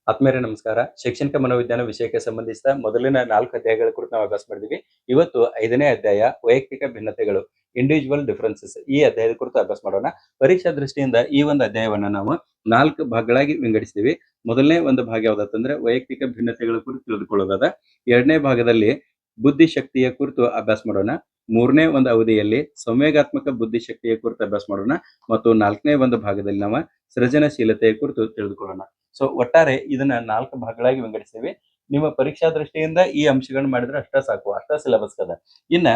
ಆತ್ಮೀಯರೇ ನಮಸ್ಕಾರ. ಶೈಕ್ಷಣಿಕ ಮನೋವಿಜ್ಞಾನ ವಿಷಯಕ್ಕೆ ಸಂಬಂಧಿಸಿದ ಮೊದಲಿನ 4 ಅಧ್ಯಾಯಗಳ ಕುರಿತು ನಾವು ಅಭ್ಯಾಸ ಮಾಡಿದ್ವಿ. ಇವತ್ತು 5ನೇ ಅಧ್ಯಾಯ ವೈಯಕ್ತಿಕ ಭಿನ್ನತೆಗಳು ಇಂಡಿವಿಜುವಲ್ ಡಿಫರೆನ್ಸಸ್ ಈ ಅಧ್ಯಾಯದ ಕುರಿತು ಅಭ್ಯಾಸ ಮಾಡೋಣ. ಪರೀಕ್ಷಾ ದೃಷ್ಟಿಯಿಂದ ಈ ಒಂದು ಅಧ್ಯಾಯವನ್ನ ನಾವು 4 ಭಾಗಗಳಾಗಿ ವಿಂಗಡಿಸಿದೀವಿ. ಮೊದಲನೇ ಒಂದು ಭಾಗ ಯಾವ್ದಾತಂದ್ರೆ ವೈಯಕ್ತಿಕ ಭಿನ್ನತೆಗಳ ಕುರಿತು ತಿಳಿದುಕೊಳ್ಳೋದದ. 2ನೇ ಭಾಗದಲ್ಲಿ ಬುದ್ಧಿಶಕ್ತಿಯ ಕುರಿತು ಅಭ್ಯಾಸ ಮಾಡೋಣ. 3ನೇ ಒಂದು ಅವಧಿಯಲ್ಲಿ ಸಂವೇಗಾತ್ಮಕ ಬುದ್ಧಿಶಕ್ತಿಯ ಕುರಿತು ಅಭ್ಯಾಸ ಮಾಡೋಣ ಮತ್ತು 4ನೇ ಒಂದು ಭಾಗದಲ್ಲಿ ನಾವು ಸೃಜನಶೀಲತೆಯ ಕುರಿತು ತಿಳಿದುಕೊಳ್ಳೋಣ. ಸೊ ಒಟ್ಟಾರೆ ಇದನ್ನ 4 ಭಾಗಗಳಾಗಿ ವಿಂಗಡಿಸಿವಿ. ನಿಮ್ಮ ಪರೀಕ್ಷಾ ದೃಷ್ಟಿಯಿಂದ ಈ ಅಂಶಗಳನ್ನ ಮಾಡಿದ್ರೆ ಅಷ್ಟ ಸಾಕು, ಅಷ್ಟ ಸಿಲೆಬಸ್ ಅದ. ಇನ್ನ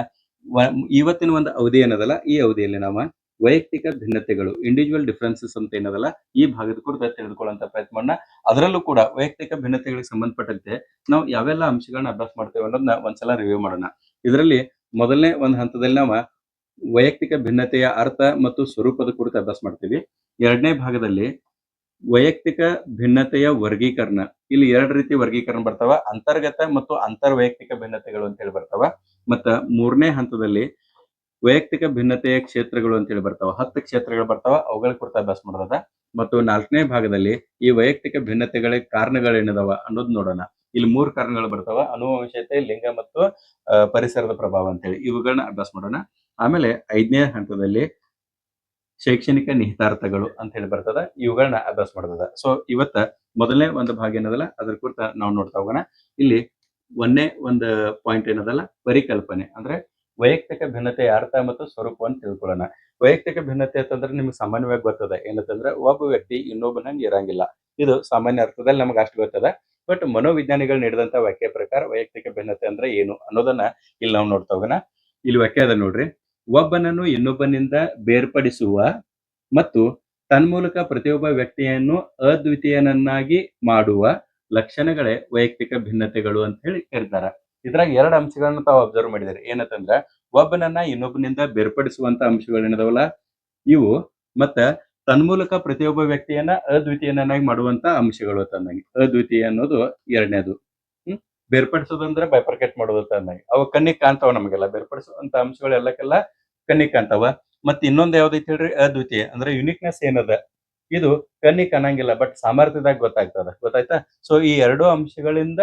ಇವತ್ತಿನ ಒಂದು ಅವಧಿ ಏನದಲ್ಲ, ಈ ಅವಧಿಯಲ್ಲಿ ನಾವು ವೈಯಕ್ತಿಕ ಭಿನ್ನತೆಗಳು ಇಂಡಿವಿಜುವಲ್ ಡಿಫರೆನ್ಸಸ್ ಅಂತ ಏನದಲ್ಲ, ಈ ಭಾಗದ ಕುರಿತು ತಿಳಿದುಕೊಳ್ಳುವಂತ ಪ್ರಯತ್ನ ಮಾಡೋಣ. ಅದರಲ್ಲೂ ಕೂಡ ವೈಯಕ್ತಿಕ ಭಿನ್ನತೆಗಳಿಗೆ ಸಂಬಂಧಪಟ್ಟಂತೆ ನಾವು ಯಾವೆಲ್ಲ ಅಂಶಗಳನ್ನ ಅಭ್ಯಾಸ ಮಾಡ್ತೇವೆ ಅನ್ನೋದನ್ನ ಒಂದ್ಸಲ ರಿವ್ಯೂ ಮಾಡೋಣ. ಇದರಲ್ಲಿ ಮೊದಲನೇ ಒಂದು ಹಂತದಲ್ಲಿ ನಾವು ವೈಯಕ್ತಿಕ ಭಿನ್ನತೆಯ ಅರ್ಥ ಮತ್ತು ಸ್ವರೂಪದ ಕುರಿತು ಅಭ್ಯಾಸ ಮಾಡ್ತೀವಿ. 2ನೇ ಭಾಗದಲ್ಲಿ ವೈಯಕ್ತಿಕ ಭಿನ್ನತೆಯ ವರ್ಗೀಕರಣ. ಇಲ್ಲಿ 2 ರೀತಿ ವರ್ಗೀಕರಣ ಬರ್ತಾವ, ಅಂತರ್ಗತ ಮತ್ತು ಅಂತರ್ವೈಯಕ್ತಿಕ ಭಿನ್ನತೆಗಳು ಅಂತ ಹೇಳಿ ಬರ್ತಾವ. ಮತ್ತ 3ನೇ ಹಂತದಲ್ಲಿ ವೈಯಕ್ತಿಕ ಭಿನ್ನತೆಯ ಕ್ಷೇತ್ರಗಳು ಅಂತ ಹೇಳಿ ಬರ್ತಾವ. 10 ಕ್ಷೇತ್ರಗಳು ಬರ್ತಾವ, ಅವುಗಳ ಕುರಿತು ಅಭ್ಯಾಸ ಮಾಡೋದ. ಮತ್ತು 4ನೇ ಭಾಗದಲ್ಲಿ ಈ ವೈಯಕ್ತಿಕ ಭಿನ್ನತೆಗಳ ಕಾರಣಗಳೇನಿದಾವ ಅನ್ನೋದು ನೋಡೋಣ. ಇಲ್ಲಿ 3 ಕಾರಣಗಳು ಬರ್ತಾವ: ಅನುವಂಶೀಯತೆ, ಲಿಂಗ ಮತ್ತು ಪರಿಸರದ ಪ್ರಭಾವ ಅಂತೇಳಿ ಇವುಗಳನ್ನ ಅಭ್ಯಾಸ ಮಾಡೋಣ. ಆಮೇಲೆ 5ನೇ ಹಂತದಲ್ಲಿ ಶೈಕ್ಷಣಿಕ ನಿಹಿತಾರ್ಥಗಳು ಅಂತ ಹೇಳಿ ಬರ್ತದ, ಇವುಗಳನ್ನ ಅಭ್ಯಾಸ ಮಾಡೋದ. ಸೊ ಇವತ್ತ ಮೊದಲನೇ ಒಂದು ಭಾಗ ಏನದಲ್ಲ ಅದ್ರ ಕುರಿತ ನಾವು ನೋಡ್ತಾ ಹೋಗೋಣ. ಇಲ್ಲಿ ಒಂದೇ ಒಂದು ಪಾಯಿಂಟ್ ಏನದಲ್ಲ, ಪರಿಕಲ್ಪನೆ ಅಂದ್ರೆ ವೈಯಕ್ತಿಕ ಭಿನ್ನತೆಯ ಅರ್ಥ ಮತ್ತು ಸ್ವರೂಪವನ್ನು ತಿಳ್ಕೊಳ್ಳೋಣ. ವೈಯಕ್ತಿಕ ಭಿನ್ನತೆ ಅಂತಂದ್ರೆ ನಿಮ್ಗೆ ಸಾಮಾನ್ಯವಾಗಿ ಗೊತ್ತದ ಏನಂತಂದ್ರೆ ಒಬ್ಬ ವ್ಯಕ್ತಿ ಇನ್ನೊಬ್ಬನಂಗೆ ಇರಂಗಿಲ್ಲ. ಇದು ಸಾಮಾನ್ಯ ಅರ್ಥದಲ್ಲಿ ನಮ್ಗೆ ಅಷ್ಟು ಗೊತ್ತದ. ಬಟ್ ಮನೋವಿಜ್ಞಾನಿಗಳು ನೀಡಿದಂತ ವ್ಯಾಖ್ಯೆ ಪ್ರಕಾರ ವೈಯಕ್ತಿಕ ಭಿನ್ನತೆ ಅಂದ್ರೆ ಏನು ಅನ್ನೋದನ್ನ ಇಲ್ಲಿ ನಾವು ನೋಡ್ತಾ ಹೋಗೋಣ. ಇಲ್ಲಿ ವ್ಯಾಖ್ಯೆ ಅದ ನೋಡ್ರಿ: ಒಬ್ಬನನ್ನು ಇನ್ನೊಬ್ಬನಿಂದ ಬೇರ್ಪಡಿಸುವ ಮತ್ತು ತನ್ಮೂಲಕ ಪ್ರತಿಯೊಬ್ಬ ವ್ಯಕ್ತಿಯನ್ನು ಅದ್ವಿತೀಯನನ್ನಾಗಿ ಮಾಡುವ ಲಕ್ಷಣಗಳೇ ವೈಯಕ್ತಿಕ ಭಿನ್ನತೆಗಳು ಅಂತ ಹೇಳಿ ಕರೀತಾರ. ಇದ್ರಾಗ 2 ಅಂಶಗಳನ್ನ ತಾವು ಅಬ್ಸರ್ವ್ ಮಾಡಿದಿರಿ. ಏನಂತಂದ್ರ ಒಬ್ಬನನ್ನ ಇನ್ನೊಬ್ಬನಿಂದ ಬೇರ್ಪಡಿಸುವಂತ ಅಂಶಗಳೇನದವಲ್ಲ ಇವು, ಮತ್ತ ತನ್ಮೂಲಕ ಪ್ರತಿಯೊಬ್ಬ ವ್ಯಕ್ತಿಯನ್ನ ಅದ್ವಿತೀಯನನ್ನಾಗಿ ಮಾಡುವಂತ ಅಂಶಗಳು ತಂದಂಗೆ. ಅದ್ವಿತೀಯ ಅನ್ನೋದು 2ನೇದು. ಬೇರ್ಪಡಿಸೋದಂದ್ರೆ ಬೈಫರ್ಕೇಟ್ ಮಾಡೋದು ತಂದಂಗೆ. ಅವು ಕಣ್ಣಿಗೆ ಕಾಣ್ತಾವ ನಮಗೆಲ್ಲ. ಬೇರ್ಪಡಿಸುವಂತ ಅಂಶಗಳು ಎಲ್ಲಕ್ಕೆಲ್ಲ ಕಣ್ಣಿಗೆ ಕಾಣ್ತಾವ. ಮತ್ ಇನ್ನೊಂದ್ ಯಾವ್ದೈತಿ ಹೇಳ್ರಿ, ಅದ್ವಿತೀಯ ಅಂದ್ರೆ ಯುನಿಕ್ನೆಸ್ ಏನದ, ಇದು ಕಣ್ಣಿಗೆ ಕಾಣಂಗಿಲ್ಲ, ಬಟ್ ಸಾಮರ್ಥ್ಯದಾಗ ಗೊತ್ತಾಗ್ತದ. ಗೊತ್ತಾಯ್ತಾ? ಸೊ ಈ 2 ಅಂಶಗಳಿಂದ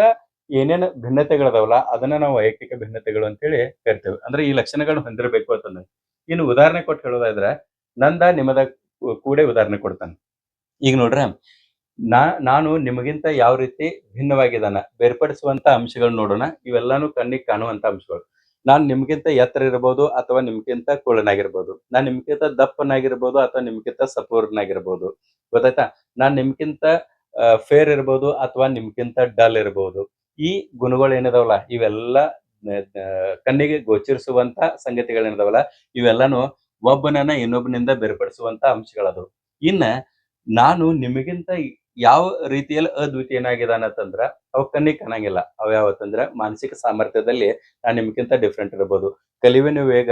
ಏನೇನು ಭಿನ್ನತೆಗಳದಾವಲ್ಲ ಅದನ್ನ ನಾವು ವೈಯಕ್ತಿಕ ಭಿನ್ನತೆಗಳು ಅಂತೇಳಿ ಕರಿತೇವೆ. ಅಂದ್ರೆ ಈ ಲಕ್ಷಣಗಳನ್ನ ಹೊಂದಿರಬೇಕು ಅಂತಂದ್ರೆ. ಇನ್ನು ಉದಾಹರಣೆ ಕೊಟ್ಟು ಹೇಳೋದಾದ್ರೆ ನಂದ ನಿಮ್ಮದ ಕೂಡೆ ಉದಾಹರಣೆ ಕೊಡ್ತಾನೆ. ಈಗ ನೋಡ್ರ, ನಾನು ನಿಮಗಿಂತ ಯಾವ ರೀತಿ ಭಿನ್ನವಾಗಿದ್ದಾನ ಬೇರ್ಪಡಿಸುವಂತ ಅಂಶಗಳನ್ನ ನೋಡೋಣ. ಇವೆಲ್ಲಾನು ಕಣ್ಣಿಗೆ ಕಾಣುವಂತ ಅಂಶಗಳು. ನಾನ್ ನಿಮ್ಗಿಂತ ಎತ್ತರ ಇರಬಹುದು ಅಥವಾ ನಿಮ್ಗಿಂತ ಕುಳ್ಳನಾಗಿರ್ಬೋದು. ನಾನ್ ನಿಮ್ಗಿಂತ ದಪ್ಪನಾಗಿರ್ಬೋದು ಅಥವಾ ನಿಮ್ಗಿಂತ ಸಪೂರ್ನಾಗಿರ್ಬೋದು. ಗೊತ್ತಾಯ್ತಾ? ನಾನ್ ನಿಮ್ಗಿಂತ ಫೇರ್ ಇರ್ಬೋದು ಅಥವಾ ನಿಮ್ಗಿಂತ ಡಲ್ ಇರ್ಬೋದು. ಈ ಗುಣಗಳು ಏನಿದಾವಲ್ಲ ಇವೆಲ್ಲ ಕಣ್ಣಿಗೆ ಗೋಚರಿಸುವಂತ ಸಂಗತಿಗಳೇನಿದಾವಲ್ಲ ಇವೆಲ್ಲಾನು ಒಬ್ಬನನ್ನ ಇನ್ನೊಬ್ಬನಿಂದ ಬೇರ್ಪಡಿಸುವಂತ ಅಂಶಗಳದು. ಇನ್ನ ನಾನು ನಿಮಗಿಂತ ಯಾವ ರೀತಿಯಲ್ಲಿ ಅದ್ವಿತೀಯನಾಗಿದ್ದಾನಂತಂದ್ರ ಅವ್ ಕಣ್ಣಿಗೆ ಕಾಣಂಗಿಲ್ಲ. ಅವ್ ಯಾವತ್ತಂದ್ರ ಮಾನಸಿಕ ಸಾಮರ್ಥ್ಯದಲ್ಲಿ ನಾನ್ ನಿಮ್ಗಿಂತ ಡಿಫ್ರೆಂಟ್ ಇರಬಹುದು. ಕಲಿವಿನ ವೇಗ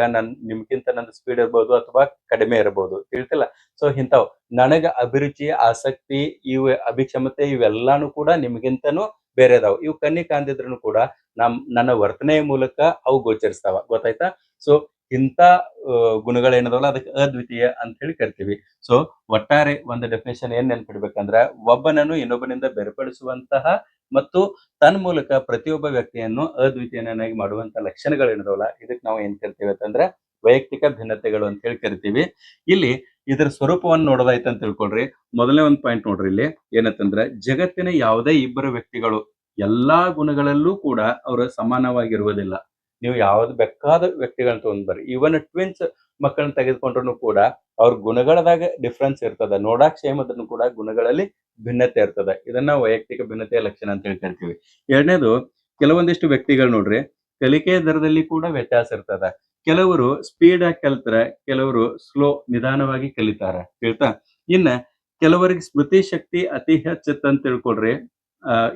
ನಿಮ್ಗಿಂತ ನಂದು ಸ್ಪೀಡ್ ಇರ್ಬೋದು ಅಥವಾ ಕಡಿಮೆ ಇರಬಹುದು. ತಿಳಿತಿಲ್ಲ? ಸೊ ಇಂಥವ್ ನನಗ ಅಭಿರುಚಿ, ಆಸಕ್ತಿ, ಇವು ಅಭಿಕ್ಷಮತೆ ಇವೆಲ್ಲಾನು ಕೂಡ ನಿಮ್ಗಿಂತನೂ ಬೇರೆ ಅದಾವ. ಇವು ಕಣ್ಣಿಗೆ ಕಾಣ್ದಿದ್ರು ಕೂಡ ನನ್ನ ವರ್ತನೆಯ ಮೂಲಕ ಅವು ಗೋಚರಿಸ್ತಾವ. ಗೊತ್ತಾಯ್ತಾ? ಸೊ ಇಂಥ ಗುಣಗಳೇನದವಲ್ಲ ಅದಕ್ಕೆ ಅದ್ವಿತೀಯ ಅಂತ ಹೇಳಿ ಕರಿತೀವಿ. ಸೊ ಒಟ್ಟಾರೆ ಒಂದು ಡೆಫಿನೇಷನ್ ಏನ್ ನೆನ್ಪಿಡ್ಬೇಕಂದ್ರ ಒಬ್ಬನನ್ನು ಇನ್ನೊಬ್ಬನಿಂದ ಬೇರ್ಪಡಿಸುವಂತಹ ಮತ್ತು ತನ್ಮೂಲಕ ಪ್ರತಿಯೊಬ್ಬ ವ್ಯಕ್ತಿಯನ್ನು ಅದ್ವಿತೀಯನಾಗಿ ಮಾಡುವಂತ ಲಕ್ಷಣಗಳೇನದವಲ್ಲ ಇದಕ್ಕೆ ನಾವು ಏನ್ ಕರಿತೀವಿ ಅಂತಂದ್ರೆ ವೈಯಕ್ತಿಕ ಭಿನ್ನತೆಗಳು ಅಂತ ಹೇಳಿ ಕರಿತೀವಿ. ಇಲ್ಲಿ ಇದರ ಸ್ವರೂಪವನ್ನು ನೋಡೋದಾಯ್ತು ಅಂತ ತಿಳ್ಕೊಳ್ರಿ. ಮೊದಲನೇ ಒಂದು ಪಾಯಿಂಟ್ ನೋಡ್ರಿ, ಇಲ್ಲಿ ಏನಂತಂದ್ರೆ ಜಗತ್ತಿನ ಯಾವುದೇ ಇಬ್ಬರು ವ್ಯಕ್ತಿಗಳು ಎಲ್ಲಾ ಗುಣಗಳಲ್ಲೂ ಕೂಡ ಅವರು ಸಮಾನವಾಗಿರುವುದಿಲ್ಲ. ನೀವು ಯಾವ್ದು ಬೇಕಾದ ವ್ಯಕ್ತಿಗಳನ್ನ ತಗೊಂಡ್ ಬರ್ರಿ, ಇವನ್ ಟ್ವಿನ್ಸ್ ಮಕ್ಕಳನ್ನ ತೆಗೆದುಕೊಂಡ್ರು ಕೂಡ ಅವ್ರ ಗುಣಗಳದಾಗ ಡಿಫ್ರೆನ್ಸ್ ಇರ್ತದ. ನೋಡಾಕ್ ಸೇಮ್ ಅದನ್ನು ಕೂಡ ಗುಣಗಳಲ್ಲಿ ಭಿನ್ನತೆ ಇರ್ತದೆ. ಇದನ್ನ ವೈಯಕ್ತಿಕ ಭಿನ್ನತೆಯ ಲಕ್ಷಣ ಅಂತ ಹೇಳಿ ಕರಿತೀವಿ. 2ನೇದು, ಕೆಲವೊಂದಿಷ್ಟು ವ್ಯಕ್ತಿಗಳು ನೋಡ್ರಿ ಕಲಿಕೆ ದರದಲ್ಲಿ ಕೂಡ ವ್ಯತ್ಯಾಸ ಇರ್ತದ. ಕೆಲವರು ಸ್ಪೀಡ್ ಆಗಿ ಕಲಿತಾರ, ಕೆಲವರು ಸ್ಲೋ ನಿಧಾನವಾಗಿ ಕಲಿತಾರ. ಹೇಳ್ತಾ ಇನ್ನ ಕೆಲವರಿಗೆ ಸ್ಮೃತಿ ಶಕ್ತಿ ಅತಿ ಹೆಚ್ಚತ್ ಅಂತ ತಿಳ್ಕೊಳ್ರಿ.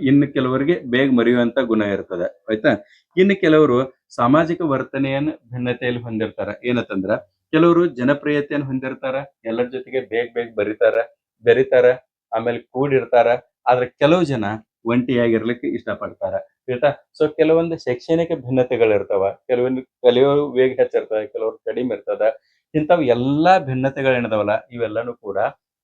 ಇನ್ನು ಕೆಲವರಿಗೆ ಬೇಗ ಮರೆಯುವಂತ ಗುಣ ಇರ್ತದೆ. ಆಯ್ತಾ? ಇನ್ನು ಕೆಲವರು ಸಾಮಾಜಿಕ ವರ್ತನೆಯನ್ನು ಭಿನ್ನತೆಯಲ್ಲಿ ಹೊಂದಿರ್ತಾರ. ಏನಂತಂದ್ರ ಕೆಲವರು ಜನಪ್ರಿಯತೆಯನ್ನು ಹೊಂದಿರ್ತಾರ, ಎಲ್ಲರ ಜೊತೆಗೆ ಬೇಗ ಬೆರಿತಾರ, ಆಮೇಲೆ ಕೂಡಿರ್ತಾರ. ಆದ್ರೆ ಕೆಲವು ಜನ ಒಂಟಿಯಾಗಿರ್ಲಿಕ್ಕೆ ಇಷ್ಟಪಡ್ತಾರ. ಆಯ್ತಾ? ಸೊ ಕೆಲವೊಂದು ಶೈಕ್ಷಣಿಕ ಭಿನ್ನತೆಗಳಿರ್ತಾವ. ಕೆಲವೊಂದು ಕಲಿಯೋ ವೇಗ ಹೆಚ್ಚಿರ್ತದ, ಕೆಲವ್ರು ಕಡಿಮೆ ಇರ್ತದ. ಇಂಥವ್ ಎಲ್ಲಾ ಭಿನ್ನತೆಗಳೇನದಾವಲ್ಲ ಇವೆಲ್ಲಾನು ಕೂಡ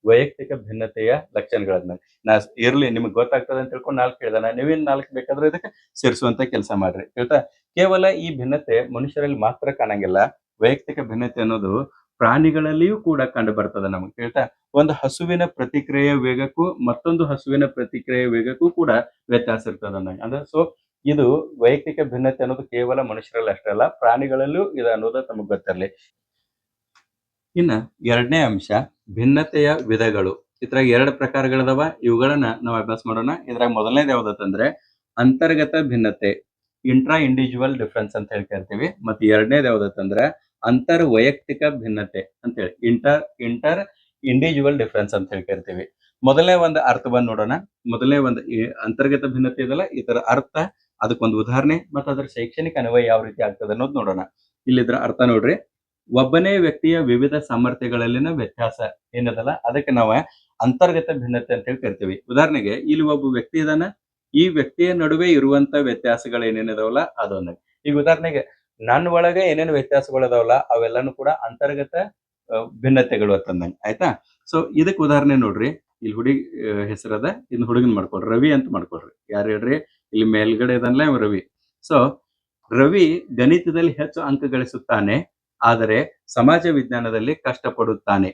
ವೈಯಕ್ತಿಕ ಭಿನ್ನತೆಯ ಲಕ್ಷಣಗಳನ್ನ ನಾ ಇರ್ಲಿ ನಿಮ್ಗೆ ಗೊತ್ತಾಗ್ತದೆ ಅಂತ ತಿಳ್ಕೊಂಡು 4 ಹೇಳಿದಾನ ನೀವೇನ್ 4 ಬೇಕಾದ್ರೆ ಇದಕ್ಕೆ ಸೇರಿಸುವಂತ ಕೆಲಸ ಮಾಡ್ರಿ ಹೇಳ್ತಾ ಕೇವಲ ಈ ಭಿನ್ನತೆ ಮನುಷ್ಯರಲ್ಲಿ ಮಾತ್ರ ಕಾಣಂಗಿಲ್ಲ. ವೈಯಕ್ತಿಕ ಭಿನ್ನತೆ ಅನ್ನೋದು ಪ್ರಾಣಿಗಳಲ್ಲಿಯೂ ಕೂಡ ಕಂಡು ಬರ್ತದೆ ನಮಗೆ ಹೇಳ್ತಾ ಒಂದು ಹಸುವಿನ ಪ್ರತಿಕ್ರಿಯೆ ವೇಗಕ್ಕೂ ಮತ್ತೊಂದು ಹಸುವಿನ ಪ್ರತಿಕ್ರಿಯೆ ವೇಗಕ್ಕೂ ಕೂಡ ವ್ಯತ್ಯಾಸ ಇರ್ತದೆ ಅಂದ್ರೆ ಸೊ ಇದು ವೈಯಕ್ತಿಕ ಭಿನ್ನತೆ ಅನ್ನೋದು ಕೇವಲ ಮನುಷ್ಯರಲ್ಲಿ ಅಷ್ಟೇ ಅಲ್ಲ ಪ್ರಾಣಿಗಳಲ್ಲೂ ಇದು ಅನ್ನೋದು ತಮಗೆ ಗೊತ್ತಿರಲಿ. ಇನ್ನ ಎರಡನೇ ಅಂಶ ಭಿನ್ನತೆಯ ವಿಧಗಳು. ಇದ್ರಾಗ 2 ಪ್ರಕಾರಗಳದಾವ ಇವುಗಳನ್ನ ನಾವು ಅಭ್ಯಾಸ ಮಾಡೋಣ. ಇದ್ರಾಗ ಮೊದಲನೇದು ಯಾವ್ದಂದ್ರೆ ಅಂತರ್ಗತ ಭಿನ್ನತೆ ಇಂಟ್ರಾ ಇಂಡಿವಿಜುವಲ್ ಡಿಫ್ರೆನ್ಸ್ ಅಂತ ಹೇಳಿ ಕರಿತೀವಿ. ಮತ್ತೆ ಎರಡನೇದು ಯಾವ್ದಂದ್ರೆ ಅಂತರ್ ವೈಯಕ್ತಿಕ ಭಿನ್ನತೆ ಅಂತ ಹೇಳಿ ಇಂಟರ್ ಇಂಡಿವಿಜುವಲ್ ಡಿಫ್ರೆನ್ಸ್ ಅಂತ ಹೇಳಿ ಕರಿತೀವಿ. ಮೊದಲನೇ ಒಂದು ಅರ್ಥವನ್ನು ನೋಡೋಣ. ಮೊದಲನೇ ಒಂದು ಅಂತರ್ಗತ ಭಿನ್ನತೆ ಇದಲ್ಲ ಇದರ ಅರ್ಥ ಅದಕ್ಕೊಂದು ಉದಾಹರಣೆ ಮತ್ತು ಅದರ ಶೈಕ್ಷಣಿಕ ಅನ್ವಯ ಯಾವ ರೀತಿ ಆಗ್ತದೆ ಅನ್ನೋದು ನೋಡೋಣ. ಇಲ್ಲಿದ್ರ ಅರ್ಥ ನೋಡ್ರಿ. ಒಬ್ಬನೇ ವ್ಯಕ್ತಿಯ ವಿವಿಧ ಸಾಮರ್ಥ್ಯಗಳಲ್ಲಿನ ವ್ಯತ್ಯಾಸ ಏನದಲ್ಲ ಅದಕ್ಕೆ ನಾವು ಅಂತರ್ಗತ ಭಿನ್ನತೆ ಅಂತ ಹೇಳಿ ಕರಿತೀವಿ. ಉದಾಹರಣೆಗೆ ಇಲ್ಲಿ ಒಬ್ಬ ವ್ಯಕ್ತಿ ಇದಾನ, ಈ ವ್ಯಕ್ತಿಯ ನಡುವೆ ಇರುವಂತ ವ್ಯತ್ಯಾಸಗಳು ಏನೇನಿದಾವಲ್ಲ ಅದೊಂದು. ಈಗ ಉದಾಹರಣೆಗೆ ನನ್ನ ಒಳಗೆ ಏನೇನು ವ್ಯತ್ಯಾಸಗಳು ಅದಾವಲ್ಲ ಅವೆಲ್ಲಾನು ಕೂಡ ಅಂತರ್ಗತ ಭಿನ್ನತೆಗಳು ಅಂತಂದಂಗೆ ಆಯ್ತಾ. ಸೊ ಇದಕ್ಕೆ ಉದಾಹರಣೆ ನೋಡ್ರಿ. ಇಲ್ಲಿ ಹುಡುಗಿ ಹೆಸರದ ಇನ್ನು ಹುಡುಗನ್ ಮಾಡ್ಕೊಡ್ರಿ, ರವಿ ಅಂತ ಮಾಡ್ಕೊಡ್ರಿ. ಯಾರು ಹೇಳ್ರಿ, ಇಲ್ಲಿ ಮೇಲ್ಗಡೆ ಇದನ್ನೇ ರವಿ. ಸೊ ರವಿ ಗಣಿತದಲ್ಲಿ ಹೆಚ್ಚು ಅಂಕ ಗಳಿಸುತ್ತಾನೆ, ಆದರೆ ಸಮಾಜ ವಿಜ್ಞಾನದಲ್ಲಿ ಕಷ್ಟಪಡುತ್ತಾನೆ.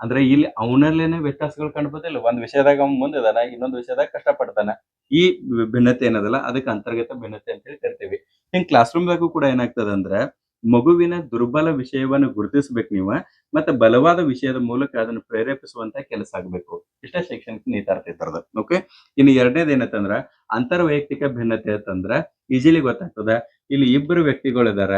ಅಂದ್ರೆ ಇಲ್ಲಿ ಅವನಲ್ಲೇನೆ ವ್ಯತ್ಯಾಸಗಳು ಕಂಡುಬಂದಿಲ್ಲ. ಒಂದ್ ವಿಷಯದಾಗ ಅವ್ನು ಮುಂದಿದಾನ, ಇನ್ನೊಂದು ವಿಷಯದಾಗ ಕಷ್ಟಪಡ್ತಾನ. ಈ ಭಿನ್ನತೆ ಏನದಲ್ಲ ಅದಕ್ಕೆ ಅಂತರ್ಗತ ಭಿನ್ನತೆ ಅಂತ ಹೇಳಿ ಕರಿತೀವಿ. ಹಿಂಗ್ ಕ್ಲಾಸ್ ರೂಮ್ದಾಗೂ ಕೂಡ ಏನಾಗ್ತದ ಅಂದ್ರೆ ಮಗುವಿನ ದುರ್ಬಲ ವಿಷಯವನ್ನು ಗುರುತಿಸ್ಬೇಕು ನೀವು, ಮತ್ತೆ ಬಲವಾದ ವಿಷಯದ ಮೂಲಕ ಅದನ್ನು ಪ್ರೇರೇಪಿಸುವಂತ ಕೆಲಸ ಆಗ್ಬೇಕು. ಇಷ್ಟ ಶೈಕ್ಷಣಿಕ ನೀತಾರ್ಥ ಇರ್ತದ. ಓಕೆ. ಇನ್ನು ಎರಡನೇದು ಏನಂತಂದ್ರ ಅಂತರ್ ವೈಯಕ್ತಿಕ ಭಿನ್ನತೆ ಅಂತಂದ್ರ ಈಜಿಲಿ ಗೊತ್ತಾಗ್ತದ. ಇಲ್ಲಿ ಇಬ್ಬರು ವ್ಯಕ್ತಿಗಳಿದಾರ,